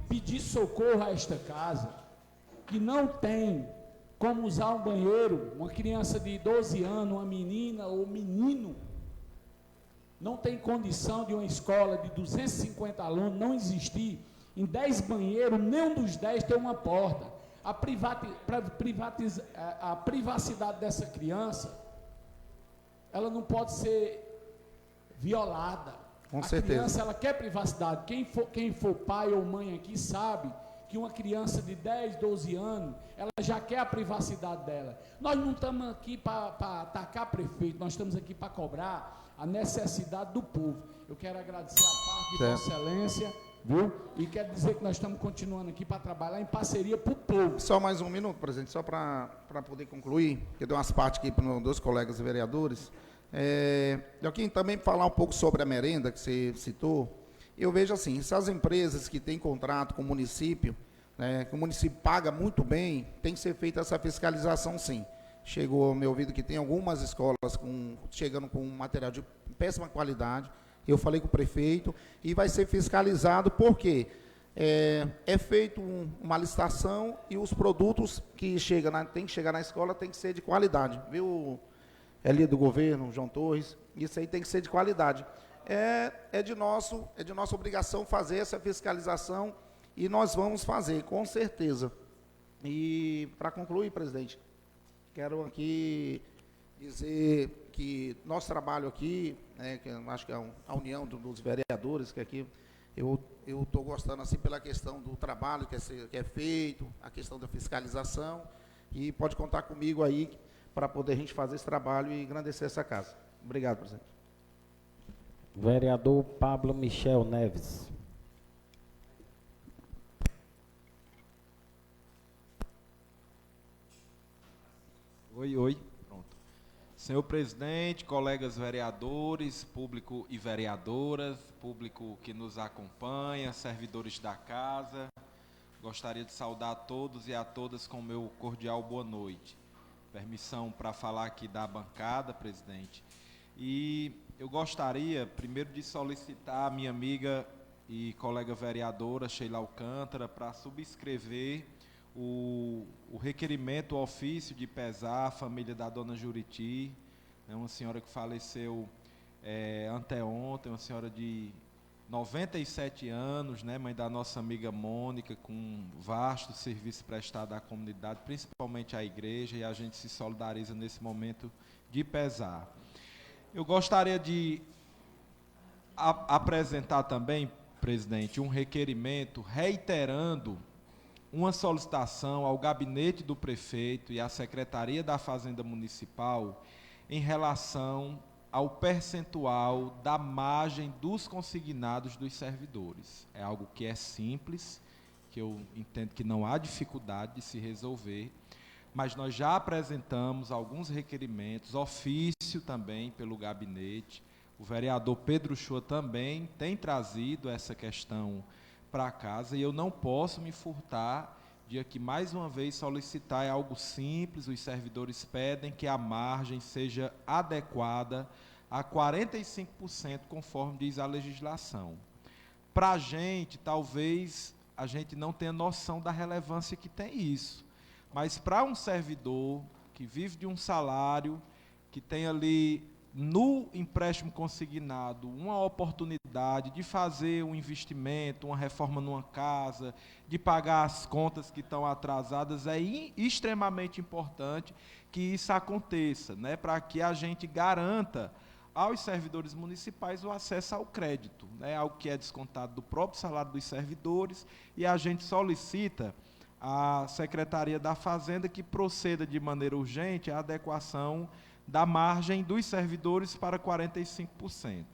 Speaker 5: Pedir socorro a esta casa, que não tem como usar um banheiro, uma criança de 12 anos, uma menina ou menino, não tem condição de uma escola de 250 alunos não existir, em 10 banheiros, nenhum dos 10 tem uma porta. A privacidade dessa criança, ela não pode ser violada.
Speaker 8: Com certeza.
Speaker 5: Criança, ela quer privacidade. Quem for pai ou mãe aqui sabe que uma criança de 10, 12 anos, ela já quer a privacidade dela. Nós não estamos aqui para atacar prefeito, nós estamos aqui para cobrar a necessidade do povo. Eu quero agradecer a parte de Vossa Excelência, viu? E quero dizer que nós estamos continuando aqui para trabalhar em parceria para o povo.
Speaker 8: Só mais um minuto, presidente, só para poder concluir, que eu dei umas partes aqui para os 2 colegas vereadores. Eu queria também falar um pouco sobre a merenda que você citou. Eu vejo assim, se as empresas que têm contrato com o município, né, que o município paga muito bem, tem que ser feita essa fiscalização sim. Chegou ao meu ouvido que tem algumas escolas chegando com material de péssima qualidade. Eu falei com o prefeito e vai ser fiscalizado porque é feito uma licitação e os produtos que tem que chegar na escola tem que ser de qualidade, viu? Ali do governo, João Torres, isso aí tem que ser de qualidade. É de nossa obrigação fazer essa fiscalização e nós vamos fazer, com certeza. E, para concluir, presidente, quero aqui dizer que nosso trabalho aqui, que eu acho que é a união dos vereadores, que aqui Eu estou gostando assim pela questão do trabalho que é feito, a questão da fiscalização, e pode contar comigo aí para poder a gente fazer esse trabalho e engrandecer essa casa. Obrigado, presidente.
Speaker 1: Vereador Pablo Michel Neves.
Speaker 9: Oi. Pronto. Senhor presidente, colegas vereadores, público e vereadoras, público que nos acompanha, servidores da casa, gostaria de saudar a todos e a todas com meu cordial boa noite. Permissão para falar aqui da bancada, presidente. E eu gostaria, primeiro, de solicitar a minha amiga e colega vereadora, Sheila Alcântara, para subscrever o requerimento, o ofício de pesar à família da dona Juriti, né, uma senhora que faleceu anteontem, uma senhora de 97 anos, né, mãe da nossa amiga Mônica, com um vasto serviço prestado à comunidade, principalmente à igreja, e a gente se solidariza nesse momento de pesar. Eu gostaria de apresentar também, presidente, um requerimento reiterando uma solicitação ao gabinete do prefeito e à Secretaria da Fazenda Municipal em relação ao percentual da margem dos consignados dos servidores. É algo que é simples, que eu entendo que não há dificuldade de se resolver, mas nós já apresentamos alguns requerimentos, ofício também pelo gabinete. O vereador Pedro Chua também tem trazido essa questão para casa, e eu não posso me furtar de aqui mais uma vez solicitar, é algo simples, os servidores pedem que a margem seja adequada a 45%, conforme diz a legislação. Para a gente, talvez a gente não tenha noção da relevância que tem isso, mas para um servidor que vive de um salário, que tem ali no empréstimo consignado uma oportunidade de fazer um investimento, uma reforma numa casa, de pagar as contas que estão atrasadas, é extremamente importante que isso aconteça, né, para que a gente garanta aos servidores municipais o acesso ao crédito, né, algo que é descontado do próprio salário dos servidores, e a gente solicita à Secretaria da Fazenda que proceda de maneira urgente a adequação da margem dos servidores para 45%.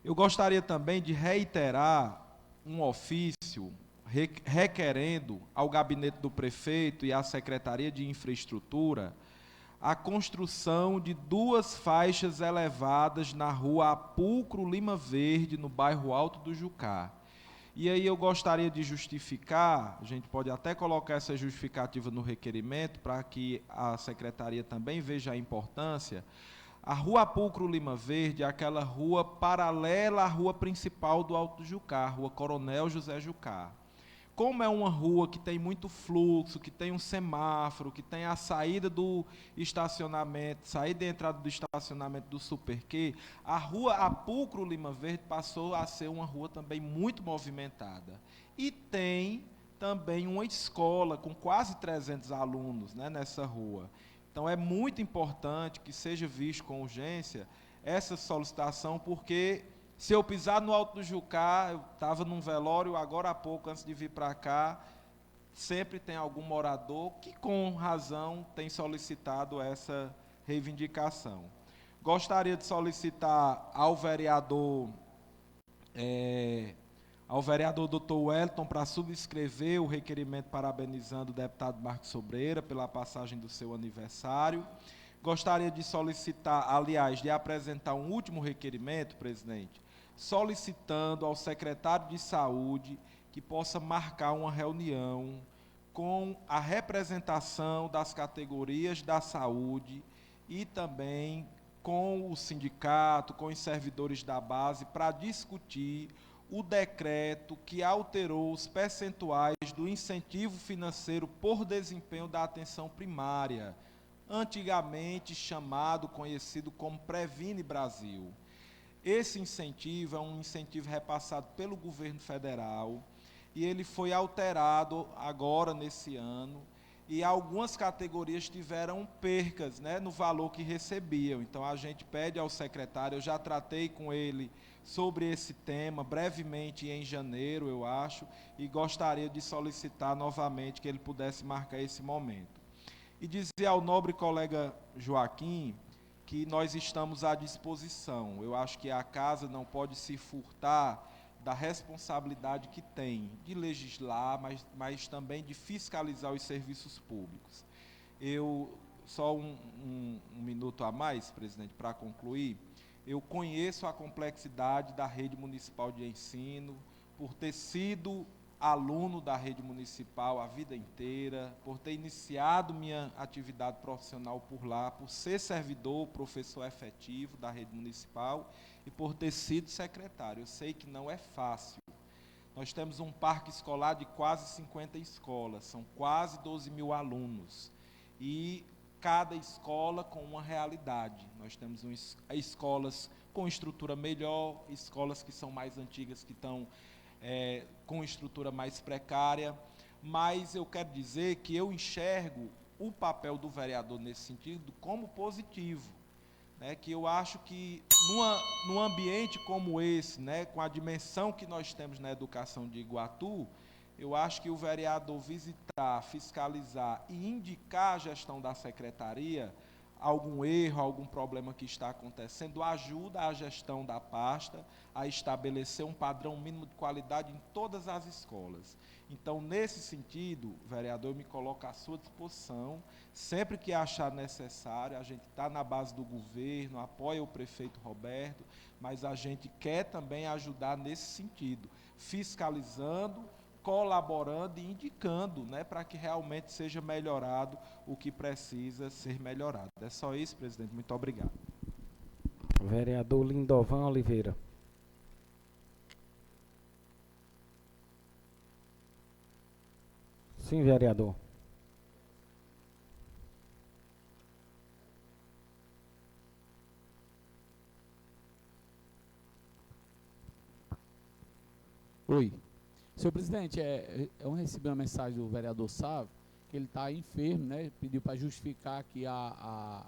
Speaker 9: Eu gostaria também de reiterar um ofício requerendo ao gabinete do prefeito e à Secretaria de Infraestrutura a construção de 2 faixas elevadas na rua Apulcro Lima Verde, no bairro Alto do Jucá. E aí eu gostaria de justificar, a gente pode até colocar essa justificativa no requerimento, para que a Secretaria também veja a importância. A rua Apulcro Lima Verde é aquela rua paralela à rua principal do Alto do Jucá, rua Coronel José Jucá. Como é uma rua que tem muito fluxo, que tem um semáforo, que tem a saída do estacionamento, saída e entrada do estacionamento do Superquê, a rua Apulcro Lima Verde passou a ser uma rua também muito movimentada. E tem também uma escola com quase 300 alunos, né, nessa rua. Então é muito importante que seja visto com urgência essa solicitação, porque se eu pisar no Alto do Jucá, eu estava num velório agora há pouco, antes de vir para cá, sempre tem algum morador que, com razão, tem solicitado essa reivindicação. Gostaria de solicitar ao vereador Dr. Wellington para subscrever o requerimento parabenizando o deputado Marcos Sobreira pela passagem do seu aniversário. Gostaria de solicitar, aliás, de apresentar um último requerimento, presidente, solicitando ao secretário de Saúde que possa marcar uma reunião com a representação das categorias da saúde e também com o sindicato, com os servidores da base, para discutir o decreto que alterou os percentuais do incentivo financeiro por desempenho da atenção primária, antigamente conhecido como Previne Brasil. Esse incentivo é um incentivo repassado pelo governo federal e ele foi alterado agora nesse ano, e algumas categorias tiveram percas, né, no valor que recebiam. Então, a gente pede ao secretário, eu já tratei com ele sobre esse tema, brevemente em janeiro, eu acho, e gostaria de solicitar novamente que ele pudesse marcar esse momento. E dizer ao nobre colega Joaquim que nós estamos à disposição. Eu acho que a casa não pode se furtar da responsabilidade que tem de legislar, mas também de fiscalizar os serviços públicos. Eu, só um minuto a mais, presidente, para concluir, eu conheço a complexidade da rede municipal de ensino, por ter sido aluno da rede municipal a vida inteira, por ter iniciado minha atividade profissional por lá, por ser servidor, professor efetivo da rede municipal e por ter sido secretário. Eu sei que não é fácil. Nós temos um parque escolar de quase 50 escolas, são quase 12 mil alunos, e cada escola com uma realidade. Nós temos escolas com estrutura melhor, escolas que são mais antigas, que estão com estrutura mais precária, mas eu quero dizer que eu enxergo o papel do vereador nesse sentido como positivo, né, que eu acho que num ambiente como esse, né, com a dimensão que nós temos na educação de Iguatu, eu acho que o vereador visitar, fiscalizar e indicar a gestão da secretaria algum erro, algum problema que está acontecendo, ajuda a gestão da pasta a estabelecer um padrão mínimo de qualidade em todas as escolas. Então, nesse sentido, vereador, eu me coloco à sua disposição, sempre que achar necessário. A gente está na base do governo, apoia o prefeito Roberto, mas a gente quer também ajudar nesse sentido, fiscalizando, colaborando e indicando, né, para que realmente seja melhorado o que precisa ser melhorado. É só isso, presidente. Muito obrigado.
Speaker 1: Vereador Lindovan Oliveira. Sim, vereador.
Speaker 10: Oi. Senhor presidente, eu recebi uma mensagem do vereador Sávio, que ele está enfermo, né? Pediu para justificar aqui a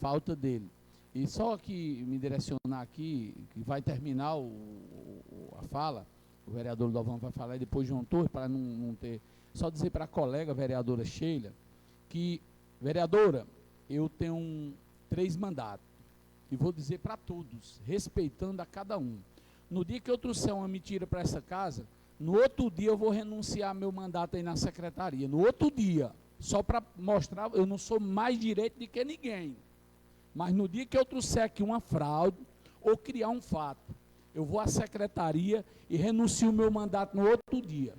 Speaker 10: falta dele. E só que me direcionar aqui, que vai terminar a fala, o vereador Lindovan vai falar e depois João Torres, para não ter... Só dizer para a colega, vereadora Sheila, que, vereadora, eu tenho 3 mandatos. E vou dizer para todos, respeitando a cada um. No dia que eu trouxer uma mentira para essa casa, no outro dia eu vou renunciar meu mandato aí na secretaria. No outro dia, só para mostrar, eu não sou mais direito do que ninguém. Mas no dia que eu trouxer aqui uma fraude ou criar um fato, eu vou à secretaria e renuncio meu mandato no outro dia.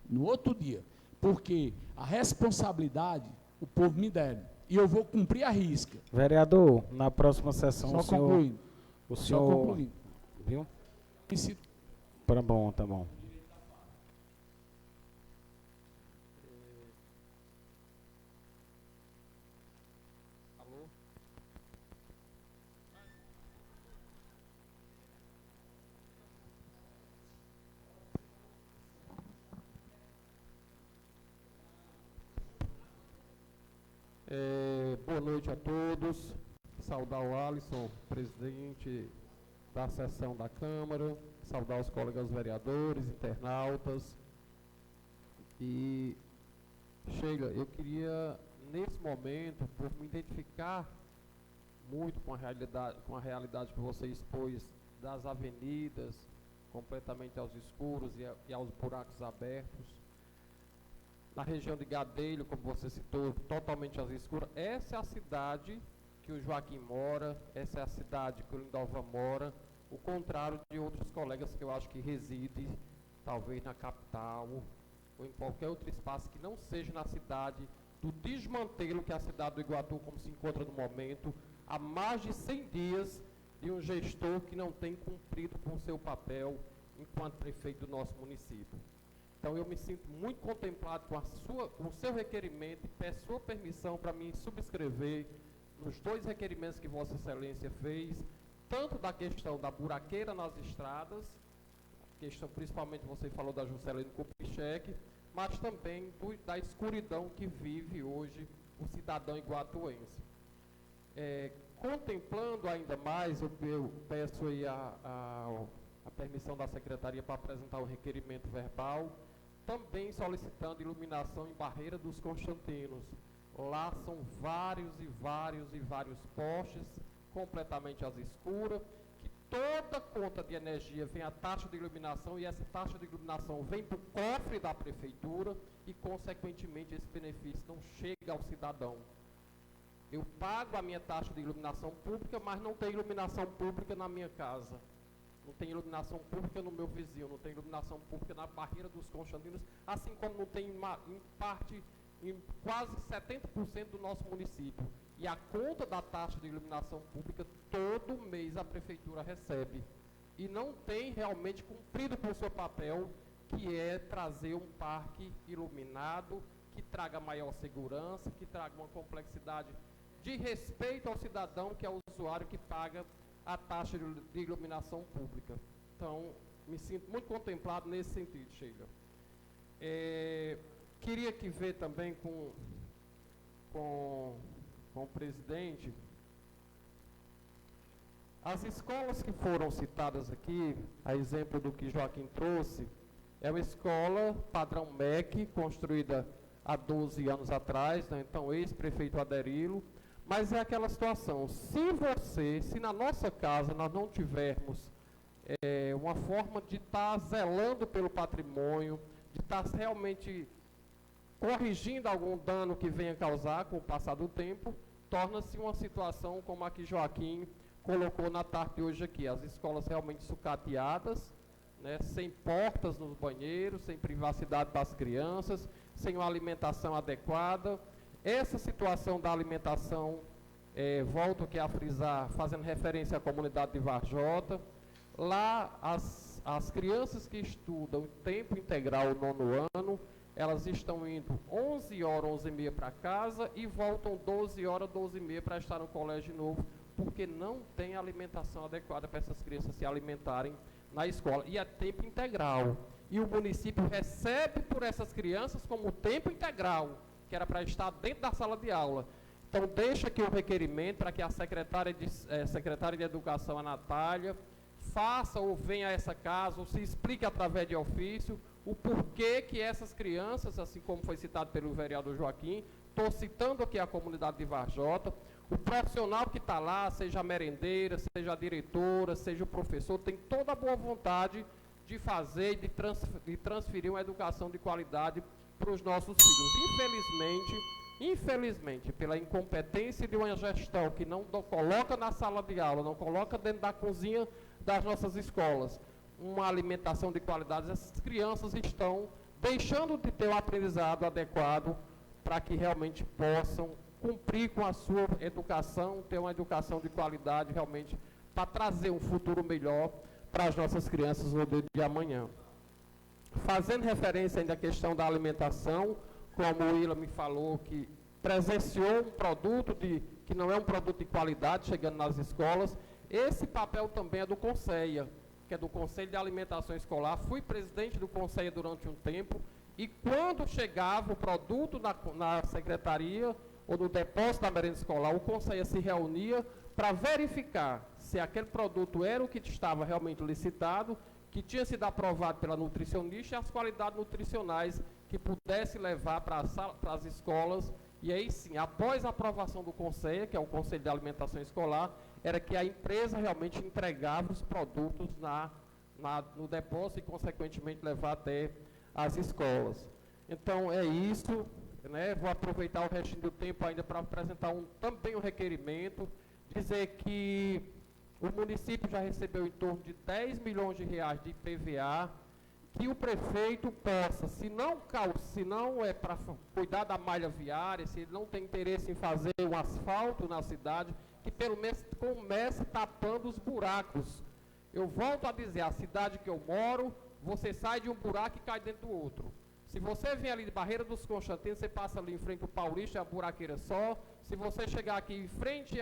Speaker 10: No outro dia. Porque a responsabilidade o povo me deve. E eu vou cumprir a risca.
Speaker 1: Vereador, na próxima sessão
Speaker 10: Só concluindo.
Speaker 1: O senhor...
Speaker 10: Só concluindo.
Speaker 1: Viu? Tá bom, tá bom.
Speaker 11: Boa noite a todos. Saudar o Alisson, presidente da sessão da Câmara, saudar os colegas vereadores, internautas. E, Sheila, eu queria, nesse momento, por me identificar muito com a realidade que você expôs das avenidas, completamente aos escuros e aos buracos abertos, na região de Gadelho, como você citou, totalmente às escuras. Essa é a cidade que o Joaquim mora, essa é a cidade que o Lindovan mora, o contrário de outros colegas que eu acho que residem, talvez na capital, ou em qualquer outro espaço que não seja na cidade, do desmantelo que é a cidade do Iguatu, como se encontra no momento, há mais de 100 dias de um gestor que não tem cumprido com o seu papel enquanto prefeito do nosso município. Então, eu me sinto muito contemplado com o seu requerimento e peço sua permissão para mim subscrever nos 2 requerimentos que Vossa Excelência fez, tanto da questão da buraqueira nas estradas, questão principalmente você falou da Juscelino Kubitschek, mas também da escuridão que vive hoje o cidadão iguatuense. Contemplando ainda mais, eu peço aí a permissão da Secretaria para apresentar o requerimento verbal, também solicitando iluminação em Barreira dos Constantinos. Lá são vários postes, completamente às escuras, que toda conta de energia vem a taxa de iluminação, e essa taxa de iluminação vem para o cofre da prefeitura e, consequentemente, esse benefício não chega ao cidadão. Eu pago a minha taxa de iluminação pública, mas não tem iluminação pública na minha casa. Não tem iluminação pública no meu vizinho, não tem iluminação pública na Barreira dos Constantinos, assim como não tem em quase 70% do nosso município. E a conta da taxa de iluminação pública, todo mês a prefeitura recebe. E não tem realmente cumprido com o seu papel, que é trazer um parque iluminado, que traga maior segurança, que traga uma complexidade de respeito ao cidadão, que é o usuário que paga a taxa de iluminação pública. Então, me sinto muito contemplado nesse sentido, Sheila. Queria que ver também com o presidente as escolas que foram citadas aqui, a exemplo do que Joaquim trouxe, é uma escola padrão MEC, construída há 12 anos atrás, né? Então, ex-prefeito Aderilo. Mas é aquela situação, se na nossa casa nós não tivermos uma forma de estar zelando pelo patrimônio, de estar realmente corrigindo algum dano que venha causar com o passar do tempo, torna-se uma situação como a que Joaquim colocou na tarde de hoje aqui, as escolas realmente sucateadas, né, sem portas nos banheiros, sem privacidade das crianças, sem uma alimentação adequada. Essa situação da alimentação, volto aqui a frisar, fazendo referência à comunidade de Varjota, lá as crianças que estudam tempo integral no 9º ano, elas estão indo 11 horas, 11h30 para casa e voltam 12 horas, 12h30 para estar no colégio novo, porque não tem alimentação adequada para essas crianças se alimentarem na escola. E é tempo integral. E o município recebe por essas crianças como tempo integral, que era para estar dentro da sala de aula. Então, deixa aqui o requerimento para que a secretária de Educação, a Natália, faça ou venha a essa casa, ou se explique através de ofício, o porquê que essas crianças, assim como foi citado pelo vereador Joaquim, estou citando aqui a comunidade de Varjota, o profissional que está lá, seja a merendeira, seja a diretora, seja o professor, tem toda a boa vontade de fazer e de transferir uma educação de qualidade para os nossos filhos. Infelizmente, pela incompetência de uma gestão que não coloca na sala de aula, não coloca dentro da cozinha das nossas escolas uma alimentação de qualidade, essas crianças estão deixando de ter um aprendizado adequado para que realmente possam cumprir com a sua educação, ter uma educação de qualidade realmente para trazer um futuro melhor para as nossas crianças no dia de amanhã. Fazendo referência ainda à questão da alimentação, como o Willa me falou, que presenciou um produto que não é um produto de qualidade chegando nas escolas, esse papel também é do Conselho, que é do Conselho de Alimentação Escolar. Fui presidente do Conselho durante um tempo, e quando chegava o produto na secretaria ou no depósito da merenda escolar, o Conselho se reunia para verificar se aquele produto era o que estava realmente licitado, que tinha sido aprovado pela nutricionista, e as qualidades nutricionais que pudesse levar para as escolas. E aí sim, após a aprovação do Conselho, que é o Conselho de Alimentação Escolar, era que a empresa realmente entregava os produtos no depósito e, consequentemente, levar até as escolas. Então, é isso, né? Vou aproveitar o restinho do tempo ainda para apresentar também um requerimento, dizer que o município já recebeu em torno de 10 milhões de reais de IPVA, que o prefeito possa, se não é para cuidar da malha viária, se ele não tem interesse em fazer um asfalto na cidade, que pelo menos comece tapando os buracos. Eu volto a dizer, a cidade que eu moro, você sai de um buraco e cai dentro do outro. Se você vem ali de Barreira dos Constantinos, você passa ali em frente ao Paulista, é a buraqueira só. Se você chegar aqui em frente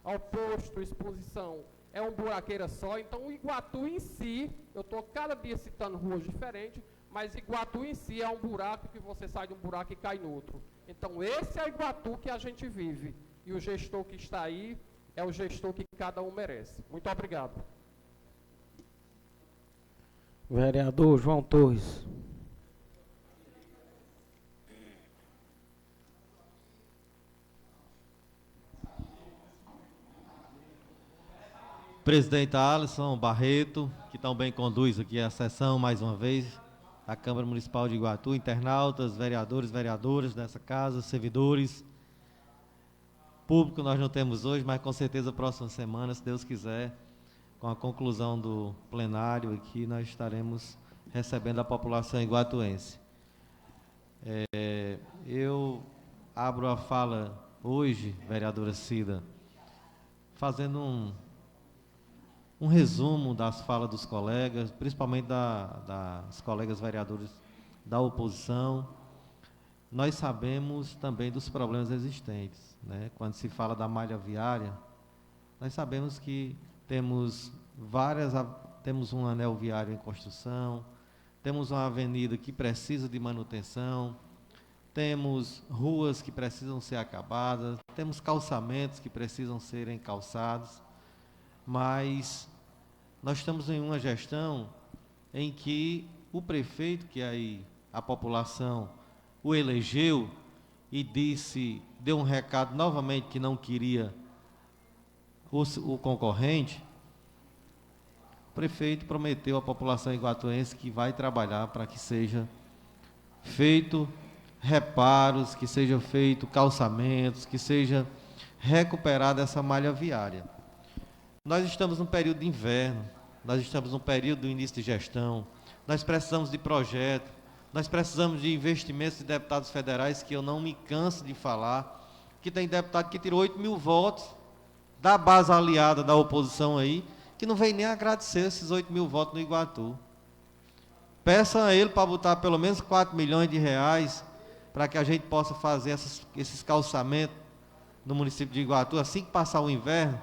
Speaker 11: ao posto Exposição, é um buraqueira só. Então, o Iguatu em si, eu estou cada dia citando ruas diferentes, mas Iguatu em si é um buraco que você sai de um buraco e cai no outro. Então, esse é o Iguatu que a gente vive. E o gestor que está aí é o gestor que cada um merece. Muito obrigado.
Speaker 1: Vereador João Torres.
Speaker 12: Presidente Alisson Barreto, que também conduz aqui a sessão mais uma vez, da Câmara Municipal de Iguatu, internautas, vereadores, vereadoras dessa casa, servidores. Público nós não temos hoje, mas com certeza próxima semana, se Deus quiser, com a conclusão do plenário aqui, nós estaremos recebendo a população iguatuense. Eu abro a fala hoje, vereadora Cida, fazendo um resumo das falas dos colegas, principalmente das colegas vereadores da oposição. Nós sabemos também dos problemas existentes, né? Quando se fala da malha viária, nós sabemos que temos um anel viário em construção, temos uma avenida que precisa de manutenção, temos ruas que precisam ser acabadas, temos calçamentos que precisam serem calçados, mas nós estamos em uma gestão em que o prefeito, que aí a população o elegeu e deu um recado novamente que não queria o concorrente, o prefeito prometeu à população iguatuense que vai trabalhar para que seja feito reparos, que seja feito calçamentos, que seja recuperada essa malha viária. Nós estamos num período de inverno, nós estamos num período do início de gestão, nós precisamos de projeto, nós precisamos de investimentos de deputados federais, que eu não me canso de falar, que tem deputado que tirou 8.000 votos da base aliada da oposição aí, que não vem nem agradecer esses 8.000 votos no Iguatu. Peçam a ele para botar pelo menos 4 milhões de reais para que a gente possa fazer esses calçamentos no município de Iguatu. Assim que passar o inverno,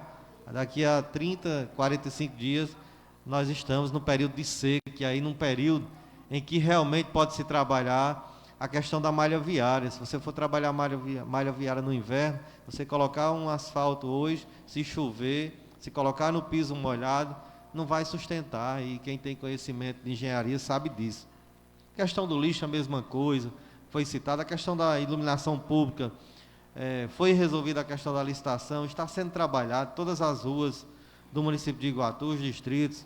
Speaker 12: daqui a 30, 45 dias, nós estamos no período de seca, que aí num período em que realmente pode se trabalhar a questão da malha viária. Se você for trabalhar malha viária no inverno, você colocar um asfalto hoje, se chover, se colocar no piso molhado, não vai sustentar, e quem tem conhecimento de engenharia sabe disso. A questão do lixo, a mesma coisa, foi citada. A questão da iluminação pública, foi resolvida a questão da licitação, está sendo trabalhado todas as ruas do município de Iguatu, os distritos.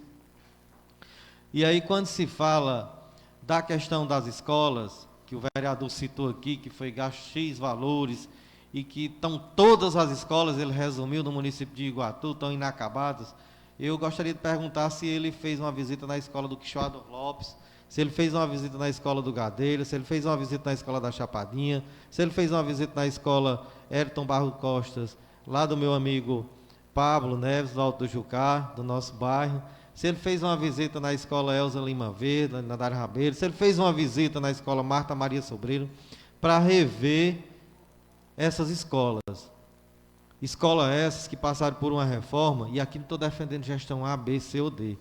Speaker 12: E aí, quando se fala da questão das escolas, que o vereador citou aqui, que foi gasto X valores, e que estão todas as escolas, ele resumiu, no município de Iguatu, estão inacabadas, eu gostaria de perguntar se ele fez uma visita na escola do Quixoador Lopes, se ele fez uma visita na escola do Gadeira, se ele fez uma visita na escola da Chapadinha, se ele fez uma visita na escola Ayrton Barro Costas, lá do meu amigo Pablo Neves, do Alto do Jucá, do nosso bairro, se ele fez uma visita na escola Elza Lima Verde, na Dário Rabeiro, se ele fez uma visita na escola Marta Maria Sobreiro, para rever essas escolas. Escolas essas que passaram por uma reforma, e aqui não estou defendendo gestão A, B, C ou D,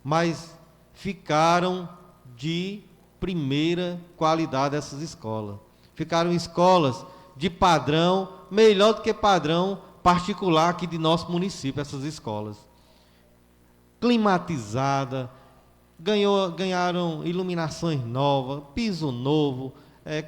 Speaker 12: mas ficaram de primeira qualidade essas escolas. Ficaram escolas de padrão, melhor do que padrão particular aqui de nosso município, essas escolas. Climatizada, ganharam iluminações novas, piso novo,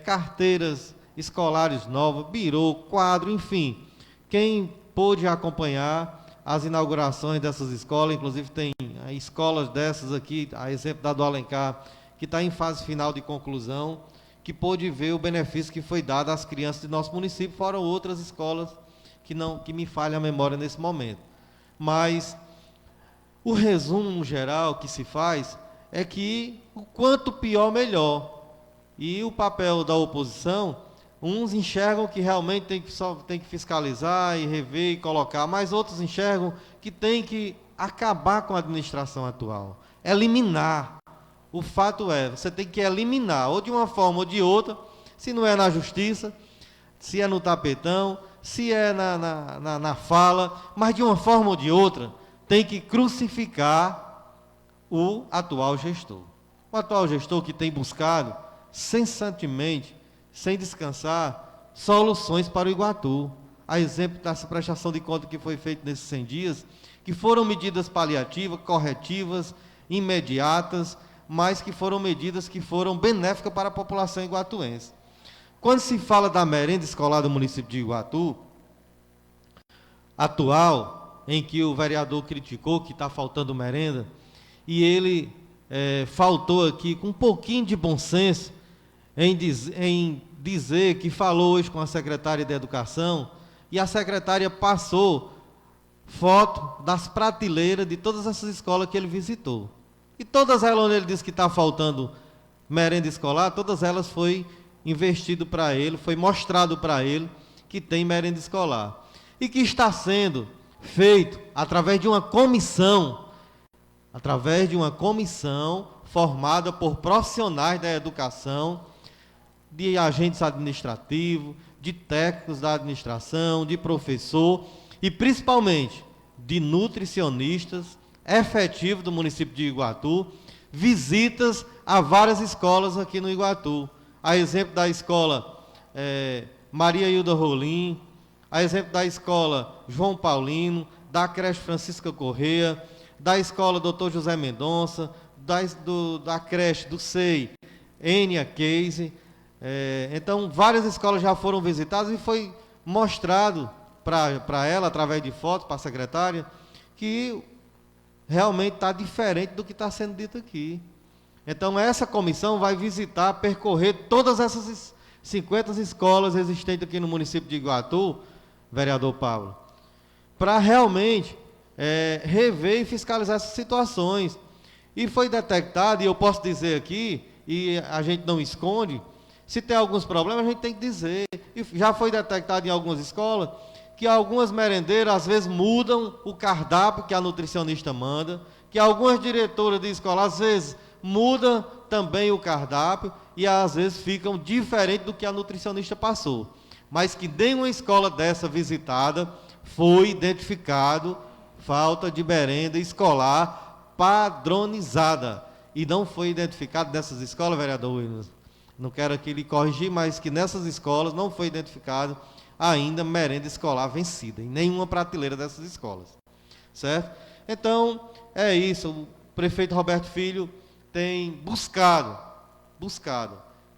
Speaker 12: carteiras escolares novas, birô, quadro, enfim. Quem pôde acompanhar as inaugurações dessas escolas, inclusive tem escolas dessas aqui, a exemplo da do Alencar, que está em fase final de conclusão, que pôde ver o benefício que foi dado às crianças de nosso município, fora outras escolas que me falha a memória nesse momento. Mas o resumo no geral que se faz é que o quanto pior, melhor. E o papel da oposição, uns enxergam que realmente tem que fiscalizar e rever e colocar, mas outros enxergam que tem que acabar com a administração atual, eliminar. O fato é, você tem que eliminar, ou de uma forma ou de outra, se não é na justiça, se é no tapetão, se é na fala, mas de uma forma ou de outra, tem que crucificar o atual gestor. O atual gestor que tem buscado, incessantemente, sem descansar, soluções para o Iguatu. A exemplo dessa prestação de conta que foi feita nesses 100 dias, que foram medidas paliativas, corretivas, imediatas, mas que foram medidas que foram benéficas para a população iguatuense. Quando se fala da merenda escolar do município de Iguatu, atual, em que o vereador criticou que está faltando merenda, e ele faltou aqui com um pouquinho de bom senso em dizer que falou hoje com a secretária de Educação, e a secretária passou foto das prateleiras de todas essas escolas que ele visitou. E todas elas, onde ele disse que está faltando merenda escolar, todas elas foi investido para ele, foi mostrado para ele que tem merenda escolar. E que está sendo feito através de uma comissão formada por profissionais da educação, de agentes administrativos, de técnicos da administração, de professor e principalmente de nutricionistas efetivos do município de Iguatu, visitas a várias escolas aqui no Iguatu. A exemplo da escola Maria Hilda Rolim, a exemplo da escola João Paulino, da creche Francisca Correia, da escola Dr. José Mendonça, da creche do SEI Enia Case. Então, várias escolas já foram visitadas e foi mostrado para ela, através de fotos, para a secretária, que realmente está diferente do que está sendo dito aqui. Então, essa comissão vai visitar, percorrer todas essas 50 escolas existentes aqui no município de Iguatu, vereador Pablo, para realmente rever e fiscalizar essas situações. E foi detectado, e eu posso dizer aqui, e a gente não esconde, se tem alguns problemas, a gente tem que dizer. E já foi detectado em algumas escolas que algumas merendeiras, às vezes, mudam o cardápio que a nutricionista manda, que algumas diretoras de escola, às vezes, mudam também o cardápio e, às vezes, ficam diferente do que a nutricionista passou. Mas que nenhuma escola dessa visitada foi identificado falta de merenda escolar padronizada. E não foi identificado nessas escolas, vereador Williams, não quero aqui lhe corrigir, mas que nessas escolas não foi identificado ainda merenda escolar vencida, em nenhuma prateleira dessas escolas. Certo? Então, é isso. O prefeito Roberto Filho tem buscado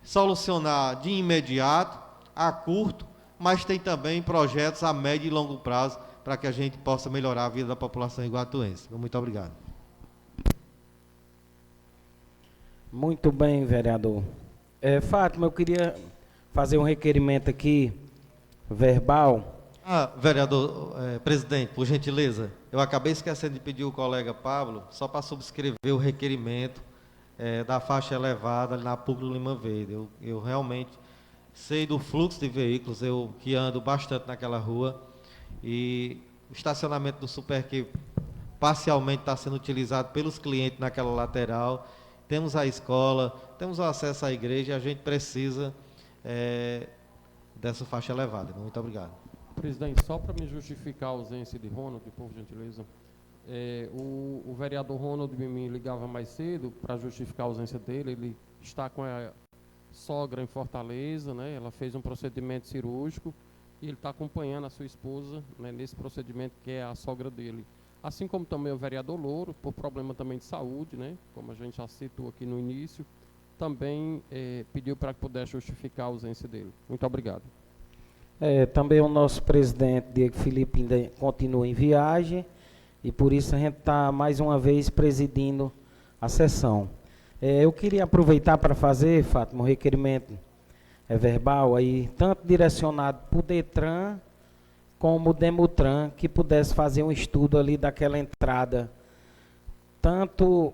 Speaker 12: solucionar de imediato, a curto, mas tem também projetos a médio e longo prazo para que a gente possa melhorar a vida da população iguatuense. Muito obrigado.
Speaker 1: Muito bem, vereador. Fátima, eu queria fazer um requerimento aqui, verbal.
Speaker 12: Vereador, presidente, por gentileza, eu acabei esquecendo de pedir ao colega Pablo, só para subscrever o requerimento da faixa elevada ali na Público Lima Verde. Eu realmente sei do fluxo de veículos, eu que ando bastante naquela rua, e o estacionamento do Superque parcialmente está sendo utilizado pelos clientes naquela lateral. Temos a escola, temos o acesso à igreja, e a gente precisa dessa faixa elevada. Muito obrigado.
Speaker 11: Presidente, só para me justificar a ausência de Ronald, por gentileza, o vereador Ronald me ligava mais cedo para justificar a ausência dele. Ele está com a sogra em Fortaleza, né? Ela fez um procedimento cirúrgico e ele está acompanhando a sua esposa, né, nesse procedimento, que é a sogra dele. Assim como também o vereador Louro, por problema também de saúde, né, como a gente já citou aqui no início, também pediu para que pudesse justificar a ausência dele. Muito obrigado.
Speaker 1: Também o nosso presidente, Diego Felipe, ainda continua em viagem, e por isso a gente está mais uma vez presidindo a sessão. Eu queria aproveitar para fazer, Fátima, um requerimento verbal, aí, tanto direcionado para o DETRAN, como o Demutran, que pudesse fazer um estudo ali daquela entrada, tanto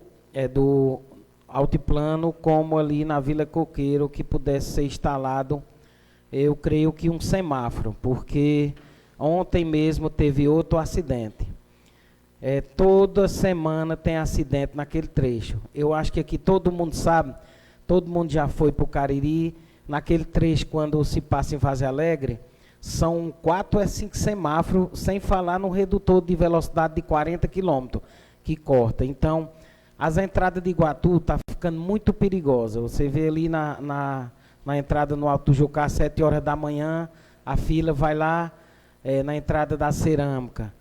Speaker 1: do altiplano, como ali na Vila Coqueiro, que pudesse ser instalado, eu creio que um semáforo, porque ontem mesmo teve outro acidente. Toda semana tem acidente naquele trecho. Eu acho que aqui todo mundo sabe, todo mundo já foi para o Cariri, naquele trecho quando se passa em Vaze Alegre, são 4 a 5 semáforos, sem falar no redutor de velocidade de 40 km, que corta. Então, as entradas de Iguatu tá ficando muito perigosa. Você vê ali na entrada no Alto do Jucá, às 7 horas da manhã, a fila vai lá na entrada da Cerâmica.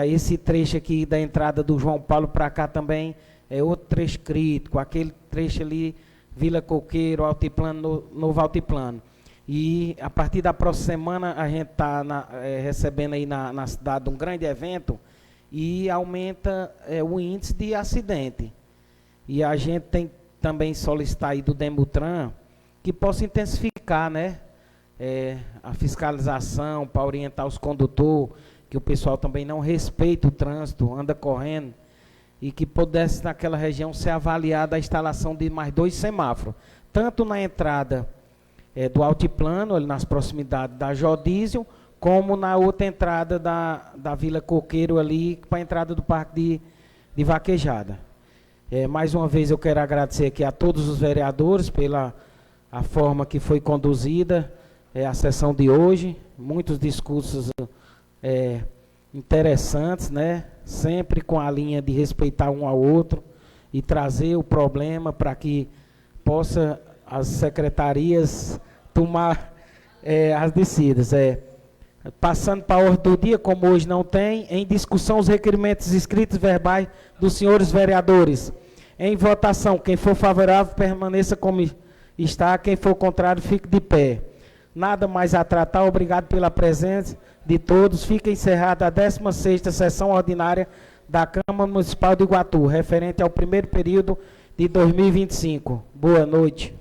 Speaker 1: Esse trecho aqui da entrada do João Paulo para cá também é outro trecho crítico, aquele trecho ali, Vila Coqueiro, Altiplano, Novo Altiplano. E a partir da próxima semana a gente está recebendo aí na cidade um grande evento e aumenta o índice de acidente. E a gente tem também solicitar aí do Demutran que possa intensificar, né, a fiscalização para orientar os condutores, que o pessoal também não respeita o trânsito, anda correndo, e que pudesse naquela região ser avaliada a instalação de mais 2 semáforos, tanto na entrada do Altiplano, ali nas proximidades da Jodísio, como na outra entrada da Vila Coqueiro, ali, para a entrada do Parque de Vaquejada. Mais uma vez eu quero agradecer aqui a todos os vereadores pela a forma que foi conduzida a sessão de hoje, muitos discursos interessantes, né? Sempre com a linha de respeitar um ao outro e trazer o problema para que possa as secretarias tomar as decidas. Passando para a ordem do dia, como hoje não tem, em discussão os requerimentos escritos verbais dos senhores vereadores. Em votação, quem for favorável permaneça como está, quem for contrário fique de pé. Nada mais a tratar, obrigado pela presença de todos. Fica encerrada a 16ª sessão ordinária da Câmara Municipal de Iguatu, referente ao primeiro período de 2025. Boa noite.